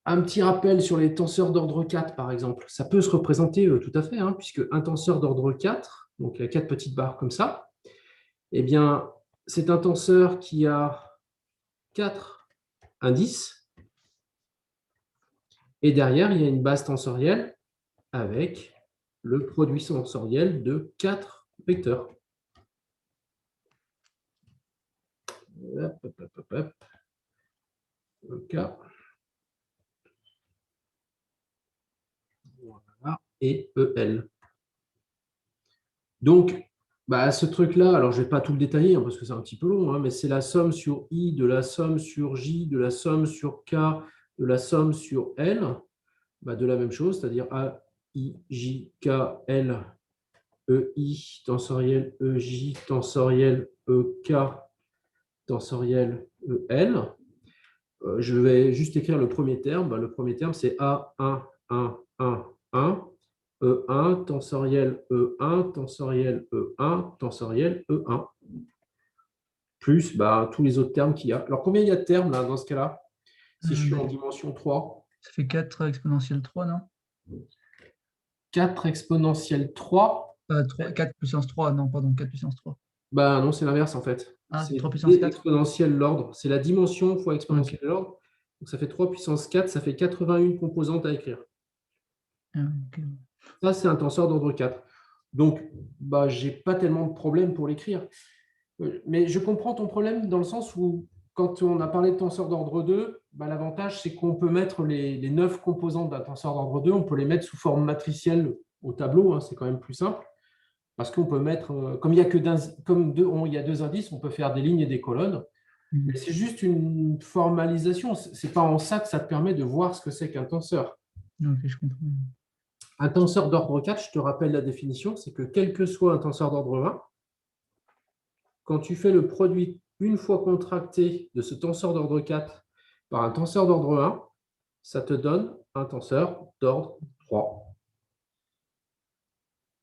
Un petit rappel sur les tenseurs d'ordre 4, par exemple. Ça peut se représenter tout à fait, hein, puisque un tenseur d'ordre 4, donc il y a 4 petites barres comme ça, eh bien, c'est un tenseur qui a 4 indices, et derrière, il y a une base tensorielle avec le produit tensoriel de 4 vecteurs. Hop, hop, hop, hop, hop. OK. Voilà. Et EL. Donc, ce truc-là, alors je ne vais pas tout le détailler, hein, parce que c'est un petit peu long, hein, mais c'est la somme sur I, de la somme sur J, de la somme sur K, de la somme sur L, de la même chose, c'est-à-dire A, I, J, K, L, E, I, tensoriel E, J, tensoriel E, K, tensoriel E, L. Je vais juste écrire le premier terme. Le premier terme, c'est A1, 1, 1, 1. E1, tensoriel E1, tensoriel E1, tensoriel E1, plus tous les autres termes qu'il y a. Alors, combien il y a de termes là, dans ce cas-là, si je suis en dimension 3? Ça fait 4 exponentielle 3, non? 4 exponentielle 3. 4 puissance 3, non, pardon, 4 puissance 3. Non, c'est l'inverse en fait. Ah, C'est 3 puissance d 4. exponentielle l'ordre. C'est la dimension fois exponentielle Okay. l'ordre. Donc, ça fait 3 puissance 4, ça fait 81 composantes à écrire. Okay. Ça, c'est un tenseur d'ordre 4. Donc, je n'ai pas tellement de problème pour l'écrire. Mais je comprends ton problème dans le sens où, quand on a parlé de tenseur d'ordre 2, l'avantage, c'est qu'on peut mettre les 9 composantes d'un tenseur d'ordre 2, on peut les mettre sous forme matricielle au tableau, hein, c'est quand même plus simple, parce qu'on peut mettre, comme il y a il y a 2 indices, on peut faire des lignes et des colonnes, mais c'est juste une formalisation, ce n'est pas en ça que ça te permet de voir ce que c'est qu'un tenseur. Ok, je comprends. Un tenseur d'ordre 4, je te rappelle la définition, c'est que quel que soit un tenseur d'ordre 1, quand tu fais le produit une fois contracté de ce tenseur d'ordre 4 par un tenseur d'ordre 1, ça te donne un tenseur d'ordre 3.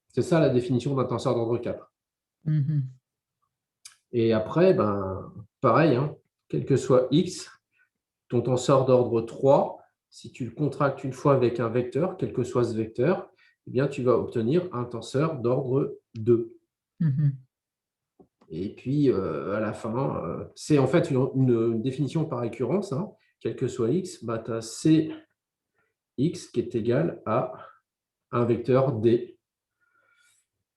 C'est ça la définition d'un tenseur d'ordre 4. Et après, pareil, hein, quel que soit x, ton tenseur d'ordre 3, si tu le contractes une fois avec un vecteur, quel que soit ce vecteur, eh bien, tu vas obtenir un tenseur d'ordre 2. Et puis, à la fin, c'est en fait une définition par récurrence, hein. Quel que soit x, tu as Cx qui est égal à un vecteur D.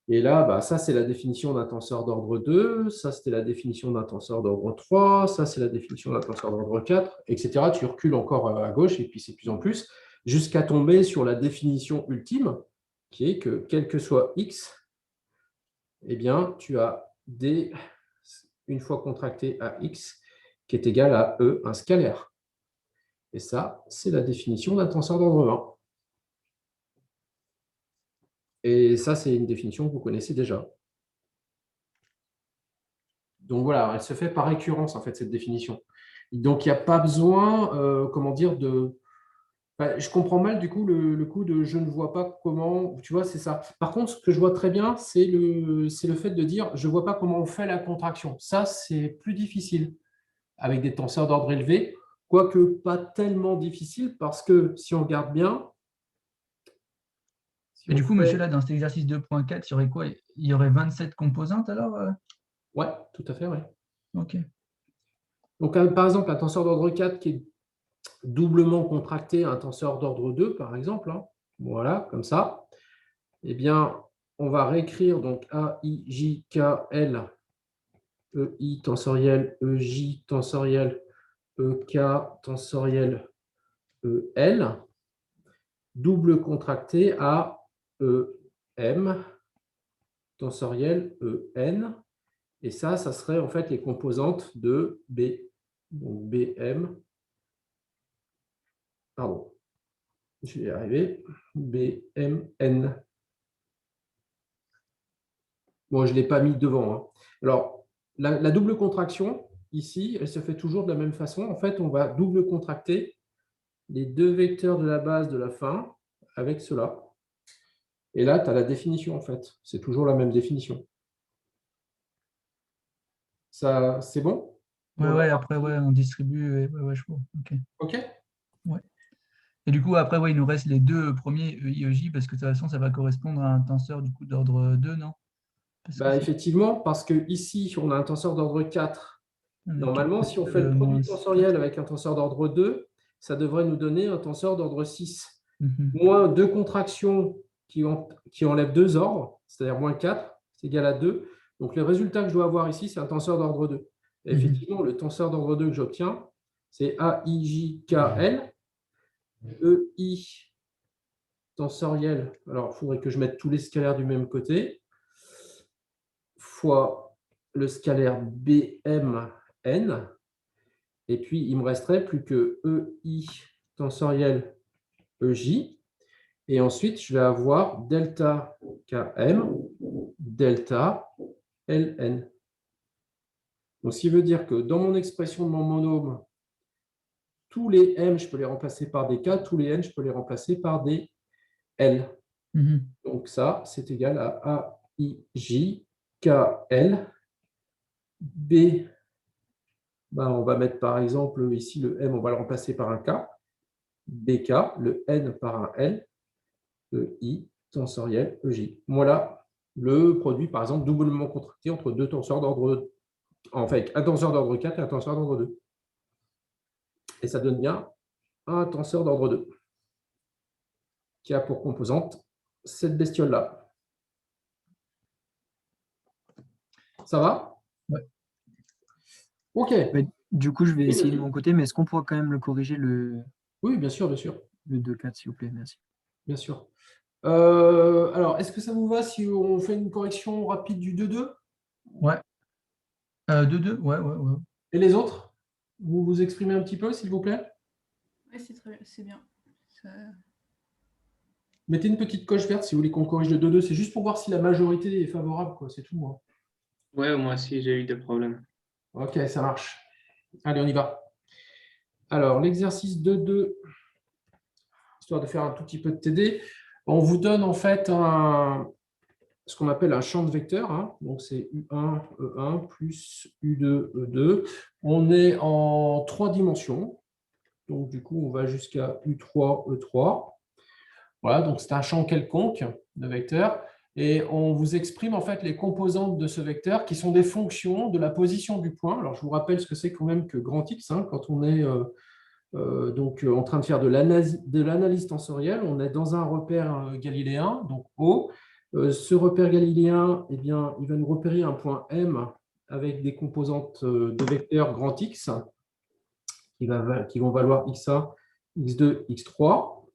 Et là, ça, c'est la définition d'un tenseur d'ordre 2, ça, c'était la définition d'un tenseur d'ordre 3, ça, c'est la définition d'un tenseur d'ordre 4, etc. Tu recules encore à gauche, et puis c'est de plus en plus, jusqu'à tomber sur la définition ultime, qui est que, quel que soit x, eh bien, tu as D, une fois contracté à x, qui est égal à E, un scalaire. Et ça, c'est la définition d'un tenseur d'ordre 1. Et ça, c'est une définition que vous connaissez déjà. Donc voilà, elle se fait par récurrence, en fait, cette définition. Donc, il n'y a pas besoin, comment dire, de... je comprends mal, du coup, le coup de je ne vois pas comment... Tu vois, c'est ça. Par contre, ce que je vois très bien, c'est le fait de dire je ne vois pas comment on fait la contraction. Ça, c'est plus difficile avec des tenseurs d'ordre élevé, quoique pas tellement difficile, parce que si on regarde bien... Et du coup, monsieur, là, dans cet exercice 2.4, il y aurait quoi? Il y aurait 27 composantes alors? Ouais, tout à fait, ouais. Ok. Donc, par exemple, un tenseur d'ordre 4 qui est doublement contracté à un tenseur d'ordre 2, par exemple, hein, voilà, comme ça, eh bien, on va réécrire donc A, I, J, K, L, E, I, tensoriel, E, J, tensoriel, E, K, tensoriel, E, L, double contracté à E, M, tensoriel, E, N, et ça serait en fait les composantes de B. Donc BM, pardon, je vais y arriver, BMN. Bon, je ne l'ai pas mis devant, hein. Alors, la double contraction, ici, elle se fait toujours de la même façon. En fait, on va double contracter les deux vecteurs de la base de la fin avec cela. Et là, tu as la définition, en fait. C'est toujours la même définition. Ça, c'est bon? Ouais, après, ouais, on distribue. Ouais, je vois. Ok. OK. Ouais. Et du coup, après, ouais, il nous reste les deux premiers EI, EJ, parce que de toute façon, ça va correspondre à un tenseur du coup d'ordre 2, non? Parce que Bah, c'est effectivement, parce que ici, on a un tenseur d'ordre 4. quatre Normalement, plus si on fait le moins produit 4. tensoriel avec un tenseur d'ordre 2, ça devrait nous donner un tenseur d'ordre 6. Mhm. Moins deux contractions qui enlèvent deux ordres, c'est-à-dire moins 4, c'est égal à 2. Donc, le résultat que je dois avoir ici, c'est un tenseur d'ordre 2. Et Mhm. effectivement, le tenseur d'ordre 2 que j'obtiens, c'est AIJKL, EI tensoriel. Alors, il faudrait que je mette tous les scalaires du même côté, fois le scalaire BMN. Et puis, il me resterait plus que EI tensoriel EJ. Et ensuite, je vais avoir delta KM, delta LN. Donc, ce qui veut dire que dans mon expression de mon monôme, tous les M, je peux les remplacer par des K, tous les N, je peux les remplacer par des L. Mhm. Donc, ça, c'est égal à AIJ KL B. Ben, on va mettre par exemple ici le M, on va le remplacer par un K, BK, le N par un L, EI tensoriel EJ. Voilà le produit, par exemple, doublement contracté entre deux tenseurs d'ordre, en fait, un tenseur d'ordre 4 et un tenseur d'ordre 2. Et ça donne bien un tenseur d'ordre 2 qui a pour composante cette bestiole-là. Ça va? Ouais. OK. Ouais, du coup, je vais Oui, essayer de vas-y. mon côté, mais est-ce qu'on pourra quand même le corriger, Oui, bien sûr, bien sûr. le 2,4, s'il vous plaît? Merci. Bien sûr. Alors, est-ce que ça vous va si on fait une correction rapide du 2,2? Ouais. 2-2, ouais, ouais, ouais. Et les autres? Vous vous exprimez un petit peu, s'il vous plaît? Oui, c'est très bien, c'est bien. Ça- Mettez une petite coche verte si vous voulez qu'on corrige le 2,2. C'est juste pour voir si la majorité est favorable, quoi. C'est tout, hein. Ouais, moi aussi, j'ai eu des problèmes. OK, ça marche. Allez, on y va. Alors, l'exercice 2,2, histoire de faire un tout petit peu de TD, on vous donne en fait ce qu'on appelle un champ de vecteurs, hein. Donc, c'est U1, E1 plus U2, E2. On est en 3 dimensions. Donc, du coup, on va jusqu'à U3, E3. Voilà, donc c'est un champ quelconque de vecteurs. Et on vous exprime en fait les composantes de ce vecteur qui sont des fonctions de la position du point. Alors, je vous rappelle ce que c'est quand même que grand X, hein, quand on est en train de faire de l'analyse tensorielle. On est dans un repère galiléen, donc O. Ce repère galiléen, eh bien, il va nous repérer un point M avec des composantes de vecteurs grand X qui vont valoir X1, X2, X3.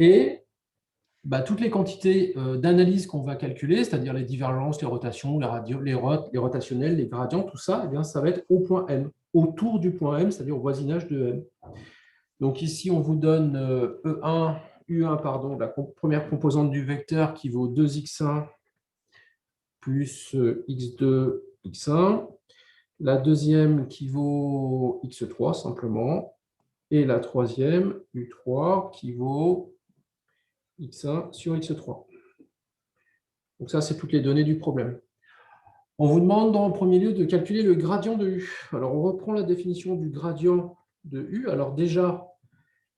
Et toutes les quantités d'analyse qu'on va calculer, c'est-à-dire les divergences, les rotations, les rotationnels, les gradients, tout ça, eh bien, ça va être au point M, autour du point M, c'est-à-dire au voisinage de M. Donc ici, on vous donne E1, U1, pardon, la première composante du vecteur qui vaut 2x1 plus x2, x1. La deuxième qui vaut x3 simplement. Et la troisième, U3, qui vaut x1 sur x3. Donc ça, c'est toutes les données du problème. On vous demande en premier lieu de calculer le gradient de U. Alors, on reprend la définition du gradient de U. Alors déjà,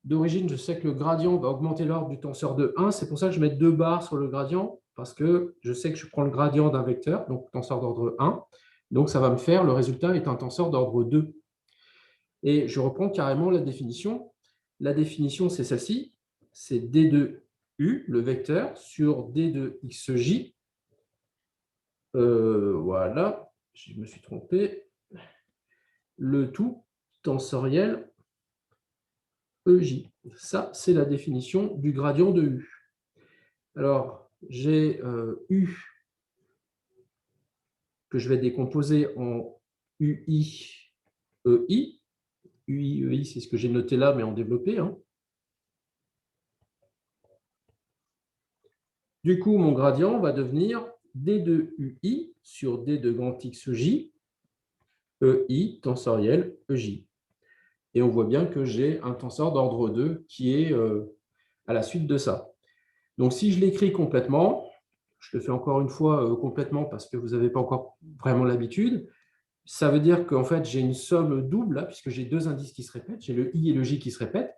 d'origine, je sais que le gradient va augmenter l'ordre du tenseur de 1. C'est pour ça que je mets 2 barres sur le gradient, parce que je sais que je prends le gradient d'un vecteur, donc tenseur d'ordre 1. Donc, ça va me faire, le résultat est un tenseur d'ordre 2. Et je reprends carrément la définition. La définition, c'est celle-ci. C'est D de U, le vecteur, sur D de XJ. Voilà, je me suis trompé. Le tout tensoriel EJ. Ça, c'est la définition du gradient de U. Alors, j'ai U que je vais décomposer en UI, EI. UI, EI, c'est ce que j'ai noté là, mais en développé, hein. Du coup, mon gradient va devenir D de UI sur D de grand XJ, EI tensoriel EJ. Et on voit bien que j'ai un tenseur d'ordre 2 qui est à la suite de ça. Donc, si je l'écris complètement, je le fais encore une fois complètement parce que vous n'avez pas encore vraiment l'habitude, ça veut dire qu'en fait, j'ai une somme double, là, puisque j'ai deux indices qui se répètent, j'ai le I et le J qui se répètent.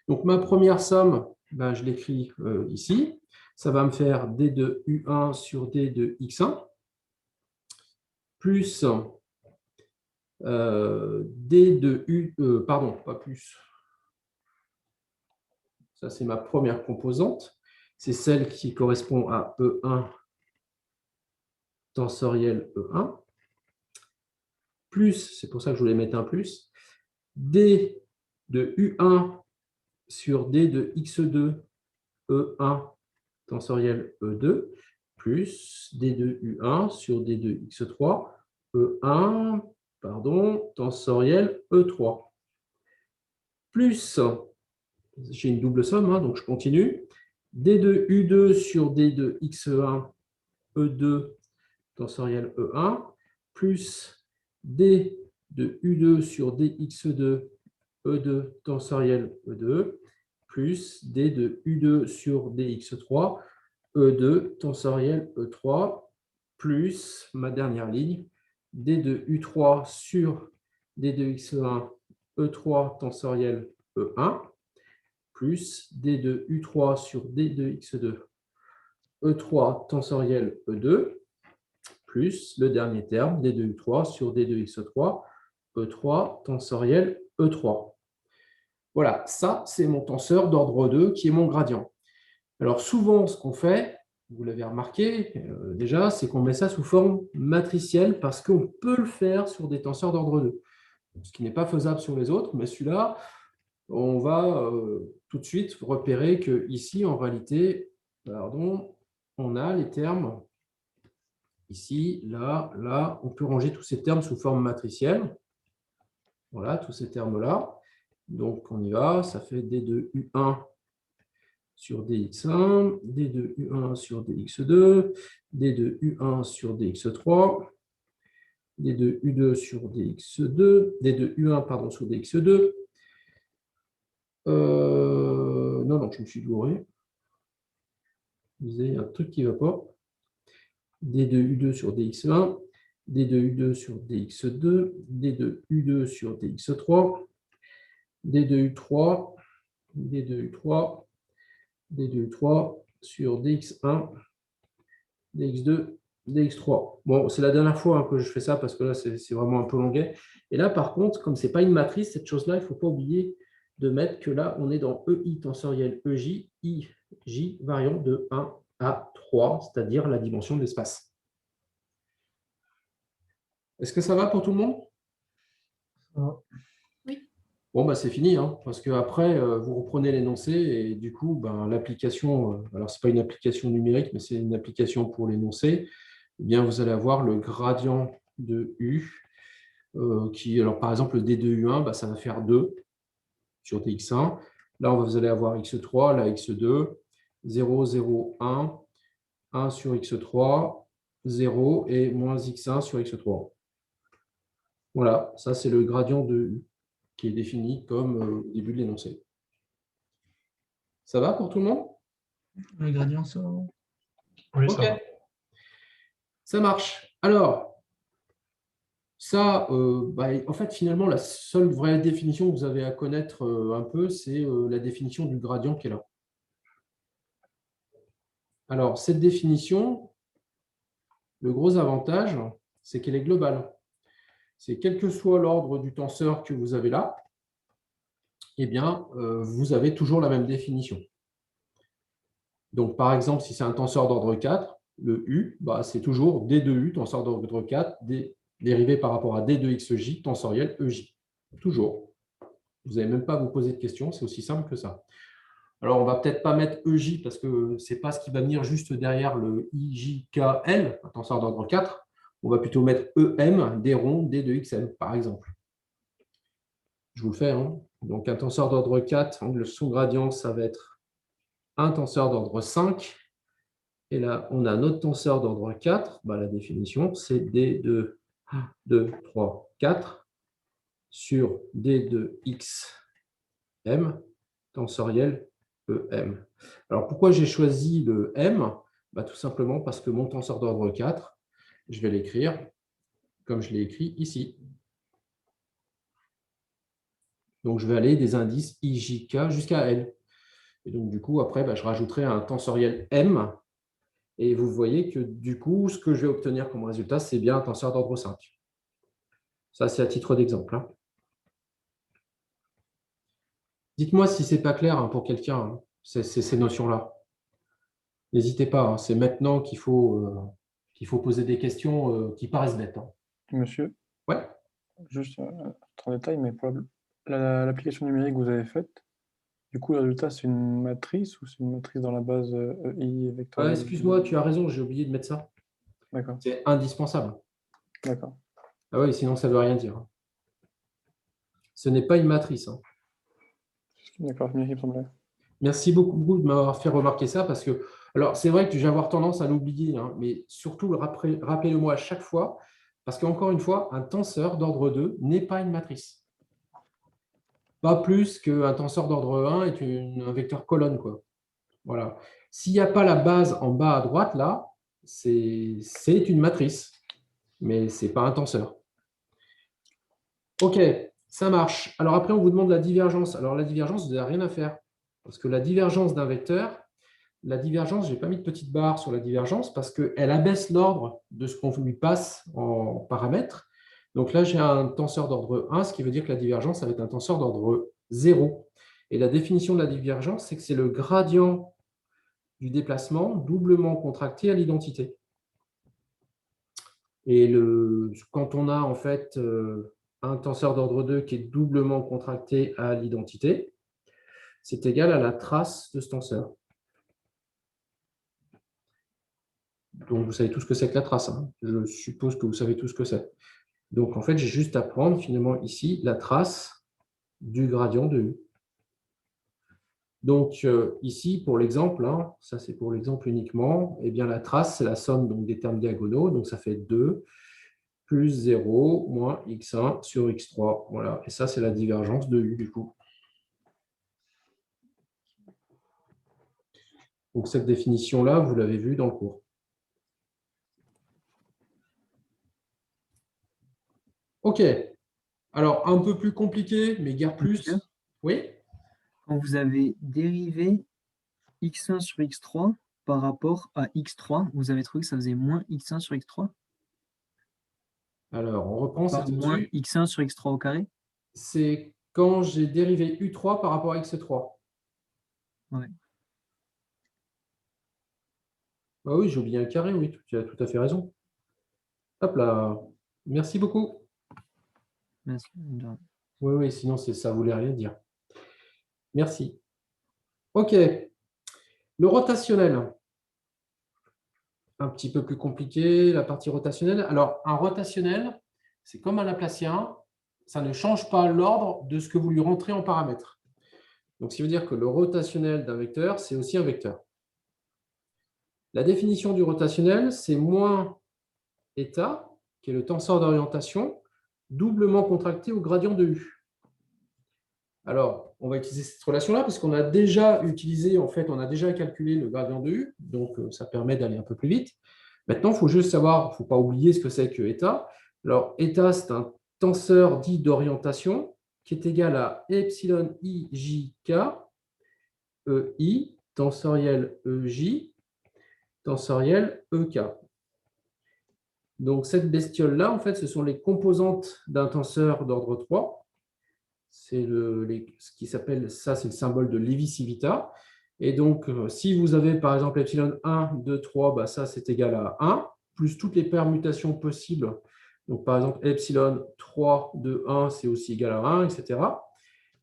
Donc, ma première somme, ben, je l'écris ici. Ça va me faire D de U1 sur D de X1 plus D de U, pardon, pas plus. Ça, c'est ma première composante. C'est celle qui correspond à E1 tensoriel E1. Plus, c'est pour ça que je voulais mettre un plus, D de U1 sur D de X2 E1 tensoriel E2 plus D de U1 sur D de X3 E1 pardon, tensoriel E3 plus, j'ai une double somme, hein, donc je continue, D de U2 sur D de X1 E2 tensoriel E1 plus D de U2 sur DX2 E2 tensoriel E2 plus D de U2 sur DX3 E2 tensoriel E3 plus ma dernière ligne D de U3 sur D de X1 E3 tensoriel E1 plus D de U3 sur D de X2 E3 tensoriel E2 plus le dernier terme, D de U3 sur D de X3, E3 tensoriel E3. Voilà, ça, c'est mon tenseur d'ordre 2 qui est mon gradient. Alors, souvent, ce qu'on fait, vous l'avez remarqué déjà, c'est qu'on met ça sous forme matricielle parce qu'on peut le faire sur des tenseurs d'ordre 2, ce qui n'est pas faisable sur les autres, mais celui-là, on va tout de suite repérer qu'ici, en réalité, pardon, on a les termes ici, là, là, on peut ranger tous ces termes sous forme matricielle. Voilà, tous ces termes-là. Donc, on y va. Ça fait D de U1 sur DX1, D de U1 sur DX2, D de U1 sur DX3, D de U2 sur DX2, D de U1 pardon, sur DX2. Non, je me suis gouré. Il y a un truc qui ne va pas. D de U2 sur DX1, D de U2 sur DX2, D de U2 sur DX3, D de U3, D de U3, D de U3 sur DX1, DX2, DX3. Bon, c'est la dernière fois que je fais ça parce que là, c'est vraiment un peu longuet. Et là, par contre, comme ce n'est pas une matrice, cette chose-là, il ne faut pas oublier de mettre que là, on est dans EI tensoriel EJ, IJ variant de 1 à 3, c'est-à-dire la dimension de l'espace. Est-ce que ça va pour tout le monde? Oui. Bon, bah, c'est fini, hein, parce qu'après, vous reprenez l'énoncé et du coup, ben, l'application, alors ce n'est pas une application numérique, mais c'est une application pour l'énoncé, eh bien, vous allez avoir le gradient de U, qui, alors par exemple, le D de U1, bah, ça va faire 2 sur Dx1. Là, vous allez avoir X3, là, X2, 0, 0, 1, 1 sur X3, 0 et moins X1 sur X3. Voilà, ça c'est le gradient de U qui est défini comme au début de l'énoncé. Ça va pour tout le monde? Le gradient sort. Oui, Ok, ça va. ça marche. Alors, ça, en fait, finalement, la seule vraie définition que vous avez à connaître un peu, c'est la définition du gradient qui est là. Alors, cette définition, le gros avantage, c'est qu'elle est globale. C'est quel que soit l'ordre du tenseur que vous avez là, eh bien, vous avez toujours la même définition. Donc, par exemple, si c'est un tenseur d'ordre 4, le U, bah, c'est toujours D de U, tenseur d'ordre 4, dérivé par rapport à D de XJ, tensoriel EJ. Toujours. Vous n'avez même pas à vous poser de questions, c'est aussi simple que ça. Alors, on ne va peut-être pas mettre EJ parce que ce n'est pas ce qui va venir juste derrière le IJKL, un tenseur d'ordre 4. On va plutôt mettre EM, D rond, D de XM, par exemple. Je vous le fais. Hein. Donc, un tenseur d'ordre 4, son gradient, ça va être un tenseur d'ordre 5. Et là, on a notre tenseur d'ordre 4. Bah, la définition, c'est D de 1, 2, 3, 4 sur D de XM, tensoriel EM. Alors, pourquoi j'ai choisi le M? Bah, tout simplement parce que mon tenseur d'ordre 4, je vais l'écrire comme je l'ai écrit ici. Donc, je vais aller des indices I, J, K jusqu'à L. Et donc, du coup, après, je rajouterai un tensoriel M. Et vous voyez que, du coup, ce que je vais obtenir comme résultat, c'est bien un tenseur d'ordre 5. Ça, c'est à titre d'exemple, hein. Dites-moi si ce n'est pas clair, hein, pour quelqu'un, hein, ces notions-là. N'hésitez pas, hein, c'est maintenant qu'il faut poser des questions qui paraissent bêtes, hein. Monsieur, Ouais. juste en détail, mais pour l'application numérique que vous avez faite, du coup, le résultat, c'est une matrice ou c'est une matrice dans la base I vectorielle? Excuse-moi, tu as raison, j'ai oublié de mettre ça. D'accord, C'est indispensable. d'accord. Ah oui, sinon ça ne veut rien dire. Ce n'est pas une matrice, hein. D'accord, c'est bien ce qui me semblait. Merci beaucoup de m'avoir fait remarquer ça parce que, alors c'est vrai que je vais avoir tendance à l'oublier, hein, mais surtout rappelez-le-moi à chaque fois parce qu'encore une fois, un tenseur d'ordre 2 n'est pas une matrice. Pas plus qu'un tenseur d'ordre 1 est un vecteur colonne, quoi. Voilà. S'il n'y a pas la base en bas à droite, là, c'est une matrice, mais ce n'est pas un tenseur. OK, ça marche. Alors après, on vous demande la divergence. Alors la divergence, vous n'avez rien à faire. Parce que la divergence d'un vecteur, je n'ai pas mis de petite barre sur la divergence parce qu'elle abaisse l'ordre de ce qu'on lui passe en paramètres. Donc là, j'ai un tenseur d'ordre 1, ce qui veut dire que la divergence, ça va être un tenseur d'ordre 0. Et la définition de la divergence, c'est que c'est le gradient du déplacement doublement contracté à l'identité. Et quand on a en fait un tenseur d'ordre 2 qui est doublement contracté à l'identité, c'est égal à la trace de ce tenseur. Donc, vous savez tout ce que c'est que la trace, hein. Je suppose que vous savez tout ce que c'est. Donc, en fait, j'ai juste à prendre finalement ici la trace du gradient de U. Donc, ici, pour l'exemple, hein, ça c'est pour l'exemple uniquement, eh bien, la trace, c'est la somme donc, des termes diagonaux. Donc, ça fait 2 plus 0 moins x1 sur x3. Voilà. Et ça, c'est la divergence de U, du coup. Donc, cette définition-là, vous l'avez vue dans le cours. OK. Alors, un peu plus compliqué, mais guère plus. Monsieur, Oui? quand vous avez dérivé x1 sur x3 par rapport à x3, vous avez trouvé que ça faisait moins x1 sur x3? Alors, on reprend Pas cette moins dessus. x1 sur x3 au carré? C'est quand j'ai dérivé U3 par rapport à X3. Ouais. Ah oui, j'ai oublié un carré, oui, tu as tout à fait raison. Hop là, merci beaucoup. Merci. Oui, oui, sinon ça ne voulait rien dire. Merci. OK. Le rotationnel. Un petit peu plus compliqué, la partie rotationnelle. Alors, un rotationnel, c'est comme un Laplacien, ça ne change pas l'ordre de ce que vous lui rentrez en paramètres. Donc, ce qui veut dire que le rotationnel d'un vecteur, c'est aussi un vecteur. La définition du rotationnel, c'est moins état, qui est le tenseur d'orientation, doublement contracté au gradient de U. Alors, on va utiliser cette relation-là parce qu'on a déjà utilisé, en fait, on a déjà calculé le gradient de U, donc ça permet d'aller un peu plus vite. Maintenant, il faut juste savoir, il ne faut pas oublier ce que c'est que état. Alors, état, c'est un tenseur dit d'orientation qui est égal à epsilon ijk, EI, tensoriel EJ, tensoriel EK. Donc, cette bestiole-là, en fait, ce sont les composantes d'un tenseur d'ordre 3. C'est ce qui s'appelle, ça, c'est le symbole de Levi-Civita. Et donc, si vous avez, par exemple, epsilon 1, 2, 3, bah, ça, c'est égal à 1, plus toutes les permutations possibles. Donc, par exemple, epsilon 3, 2, 1, c'est aussi égal à 1, etc.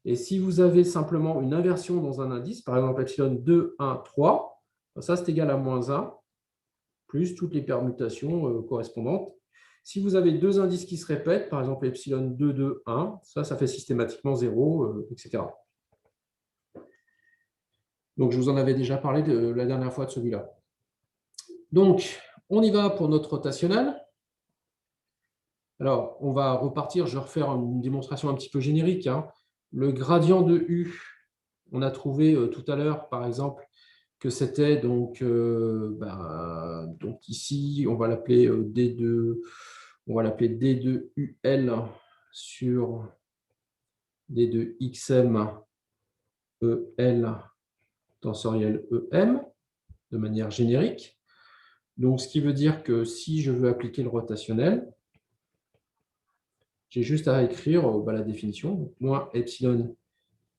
Et si vous avez simplement une inversion dans un indice, par exemple, epsilon 2, 1, 3, bah, ça, c'est égal à moins 1, plus toutes les permutations correspondantes. Si vous avez deux indices qui se répètent, par exemple epsilon 2, 2, 1, ça fait systématiquement 0, etc. Donc, je vous en avais déjà parlé la dernière fois de celui-là. Donc, on y va pour notre rotationnel. Alors, on va repartir, je vais refaire une démonstration un petit peu générique, hein. Le gradient de U, on a trouvé tout à l'heure, par exemple, que c'était donc ici, on va l'appeler D2, on va l'appeler D2UL sur D de XM EL tensoriel EM de manière générique. Donc, ce qui veut dire que si je veux appliquer le rotationnel, j'ai juste à écrire la définition. Donc, moins epsilon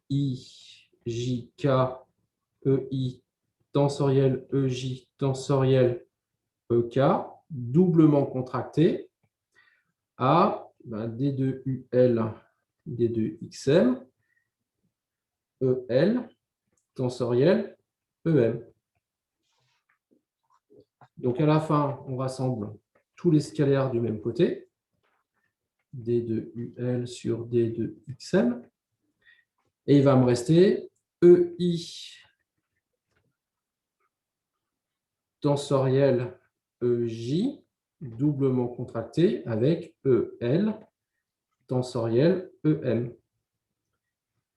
I, J, K, EI, tensoriel EJ, tensoriel EK, doublement contracté à D2UL, D2XM, EL, tensoriel EM. Donc, à la fin, on rassemble tous les scalaires du même côté. D de UL sur D de XM. Et il va me rester EI tensoriel EJ doublement contracté avec EL tensoriel EM.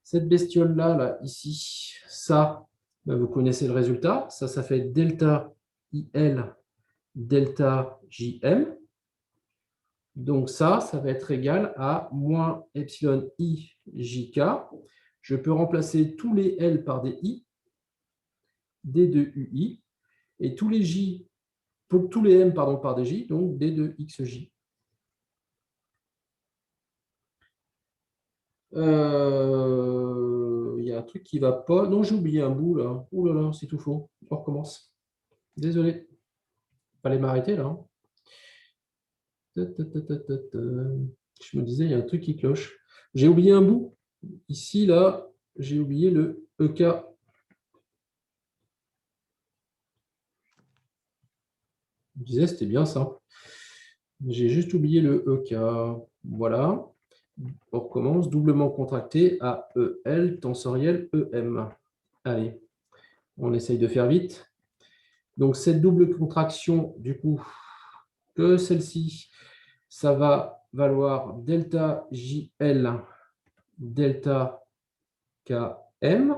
Cette bestiole-là, là, ici, ça, vous connaissez le résultat. Ça fait delta IL delta JM. Donc ça va être égal à moins epsilon I JK. Je peux remplacer tous les L par des I, D de UI, et tous les J, pour tous les M par des J, donc D de XJ. Il y a un truc qui ne va pas. Non, j'ai oublié un bout là. Ouh là là, c'est tout faux. On recommence. Désolé. Il fallait m'arrêter là. Je me disais, il y a un truc qui cloche. J'ai oublié un bout. Ici, là, j'ai oublié le EK. Je me disais, c'était bien ça. J'ai juste oublié le EK. Voilà. On recommence. Doublement contracté à EL tensoriel EM. Allez, on essaye de faire vite. Donc, cette double contraction, du coup, que celle-ci, ça va valoir delta JL, delta KM.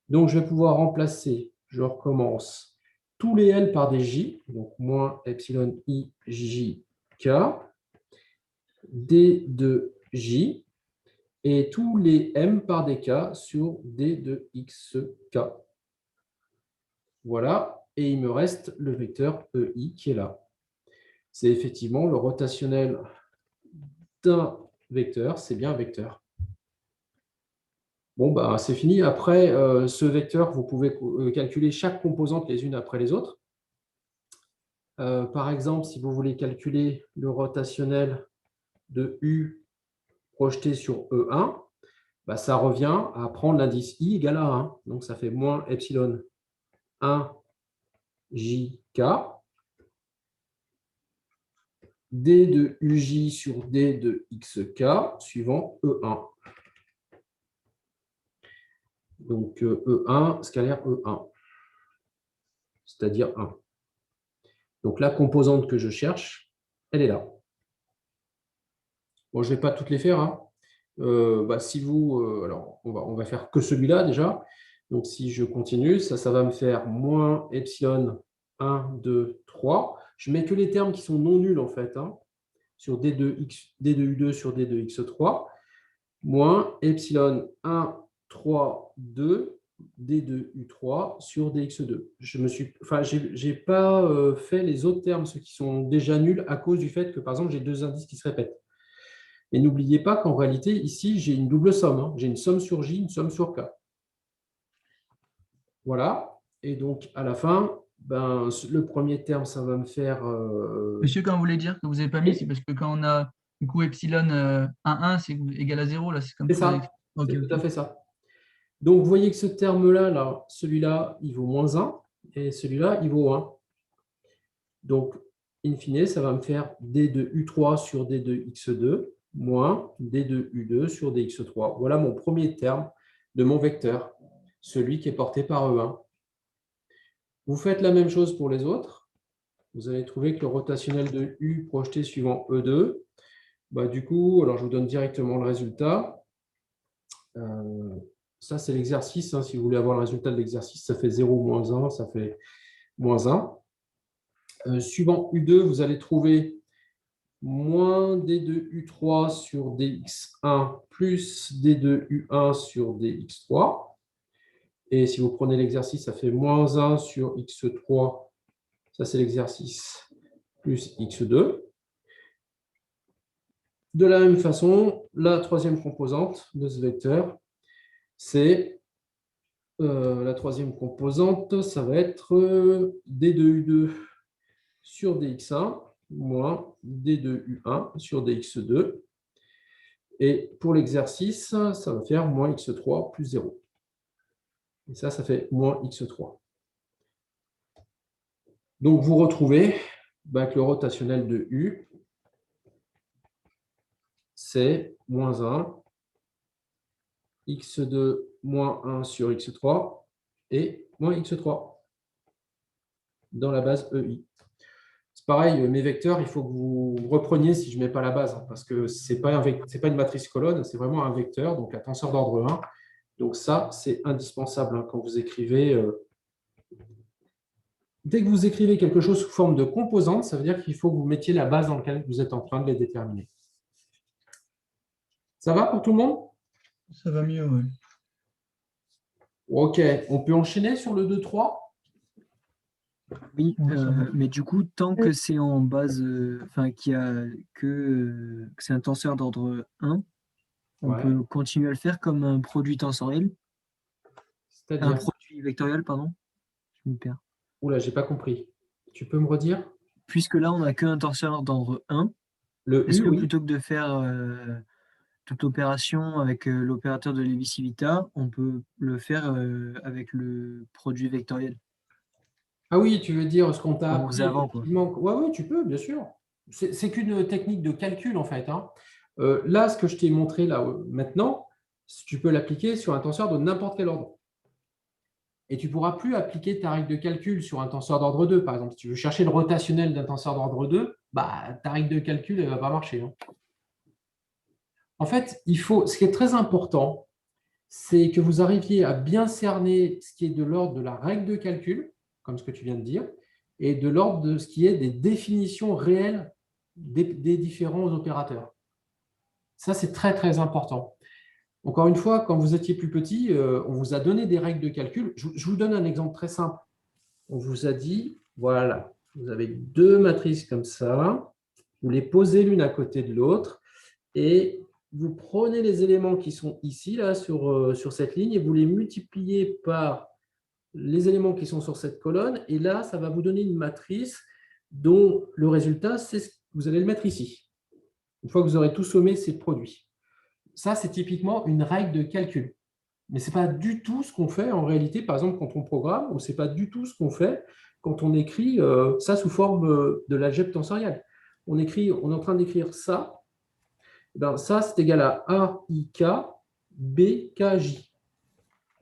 Donc, je vais pouvoir remplacer, je recommence, tous les L par des J, donc moins epsilon I, J, K, D de J, et tous les M par des K sur D de XK. Voilà, et il me reste le vecteur EI qui est là. C'est effectivement le rotationnel d'un vecteur, c'est bien un vecteur. Bon, bah, c'est fini. Après, ce vecteur, vous pouvez calculer chaque composante les unes après les autres. Par exemple, si vous voulez calculer le rotationnel de U projeté sur E1, bah, ça revient à prendre l'indice I égale à 1. Donc, ça fait moins epsilon 1 JK. D de UJ sur D de XK suivant E1. Donc E1, scalaire E1, c'est-à-dire 1. Donc la composante que je cherche, elle est là. Bon, je ne vais pas toutes les faire. Hein. Si vous, alors on va faire que celui-là déjà. Donc si je continue, ça va me faire moins epsilon 1, 2, 3. Je mets que les termes qui sont non nuls en fait, hein, sur D2U2 sur D2X3, moins epsilon 1, 3, 2, D2U3 sur DX2. Je n'ai pas fait les autres termes, ceux qui sont déjà nuls, à cause du fait que, par exemple, j'ai deux indices qui se répètent. Et n'oubliez pas qu'en réalité, ici, j'ai une double somme. Hein. J'ai une somme sur J, une somme sur K. Voilà. Et donc, à la fin, le premier terme, ça va me faire… Monsieur, quand vous voulez dire que vous n'avez pas mis, c'est parce que quand on a du coup epsilon 1, 1, c'est égal à 0. C'est comme ça. C'est tout à fait ça. Donc, vous voyez que ce terme-là, celui-là, il vaut moins 1 et celui-là, il vaut 1. Donc, in fine, ça va me faire D de U3 sur D de X2 moins D de U2 sur DX3. Voilà mon premier terme de mon vecteur, celui qui est porté par E1. Vous faites la même chose pour les autres. Vous allez trouver que le rotationnel de U projeté suivant E2, du coup, alors je vous donne directement le résultat. Ça, c'est l'exercice. Hein. Si vous voulez avoir le résultat de l'exercice, ça fait 0, moins 1, ça fait moins 1. Suivant U2, vous allez trouver moins D2U3 sur DX1 plus D2U1 sur DX3. Et si vous prenez l'exercice, ça fait moins 1 sur X3. Ça, c'est l'exercice plus X2. De la même façon, la troisième composante de ce vecteur, c'est la troisième composante, ça va être D2U2 sur DX1 moins D2U1 sur DX2. Et pour l'exercice, ça va faire moins X3 plus 0. Et ça fait moins X3. Donc, vous retrouvez que le rotationnel de U, c'est moins 1, X2 moins 1 sur X3 et moins X3 dans la base EI. C'est pareil, mes vecteurs, il faut que vous repreniez si je ne mets pas la base, parce que ce n'est pas une matrice colonne, c'est vraiment un vecteur, donc un tenseur d'ordre 1. Donc ça, c'est indispensable quand vous écrivez. Dès que vous écrivez quelque chose sous forme de composante, ça veut dire qu'il faut que vous mettiez la base dans laquelle vous êtes en train de les déterminer. Ça va pour tout le monde? Ça va mieux, oui. Ok, on peut enchaîner sur le 2-3? Oui, Ouais, ça va. mais du coup, tant que c'est en base, enfin, que c'est un tenseur d'ordre 1, on Ouais. peut continuer à le faire comme un produit tensoriel, un C'est-à-dire? produit vectoriel, pardon. Je me perds. Oula, j'ai pas compris. Tu peux me redire? Puisque là, on n'a qu'un tenseur d'ordre 1, Le est-ce U, que oui. plutôt que de faire toute l'opération avec l'opérateur de Levi-Civita, on peut le faire avec le produit vectoriel, Ah oui, tu veux dire ce qu'on t'a comme on appris, faisait avant, quoi. effectivement. Oui, tu peux, bien sûr. C'est qu'une technique de calcul, en fait. Hein. Là, ce que je t'ai montré là maintenant, tu peux l'appliquer sur un tenseur de n'importe quel ordre. Et tu ne pourras plus appliquer ta règle de calcul sur un tenseur d'ordre 2. Par exemple, si tu veux chercher le rotationnel d'un tenseur d'ordre 2, ta règle de calcul, elle ne va pas marcher. Hein. En fait, ce qui est très important, c'est que vous arriviez à bien cerner ce qui est de l'ordre de la règle de calcul, comme ce que tu viens de dire, et de l'ordre de ce qui est des définitions réelles des différents opérateurs. Ça, c'est très, très important. Encore une fois, quand vous étiez plus petit, on vous a donné des règles de calcul. Je vous donne un exemple très simple. On vous a dit, voilà, vous avez deux matrices comme ça, vous les posez l'une à côté de l'autre, et vous prenez les éléments qui sont ici, là, sur cette ligne, et vous les multipliez par les éléments qui sont sur cette colonne, et là, ça va vous donner une matrice dont le résultat, vous allez le mettre ici. Une fois que vous aurez tout sommé, c'est le produit. Ça, c'est typiquement une règle de calcul. Mais ce n'est pas du tout ce qu'on fait en réalité, par exemple, quand on programme, ou ce n'est pas du tout ce qu'on fait quand on écrit ça sous forme de l'algèbre tensorielle. On est en train d'écrire ça. Ça, c'est égal à AIK BKJ.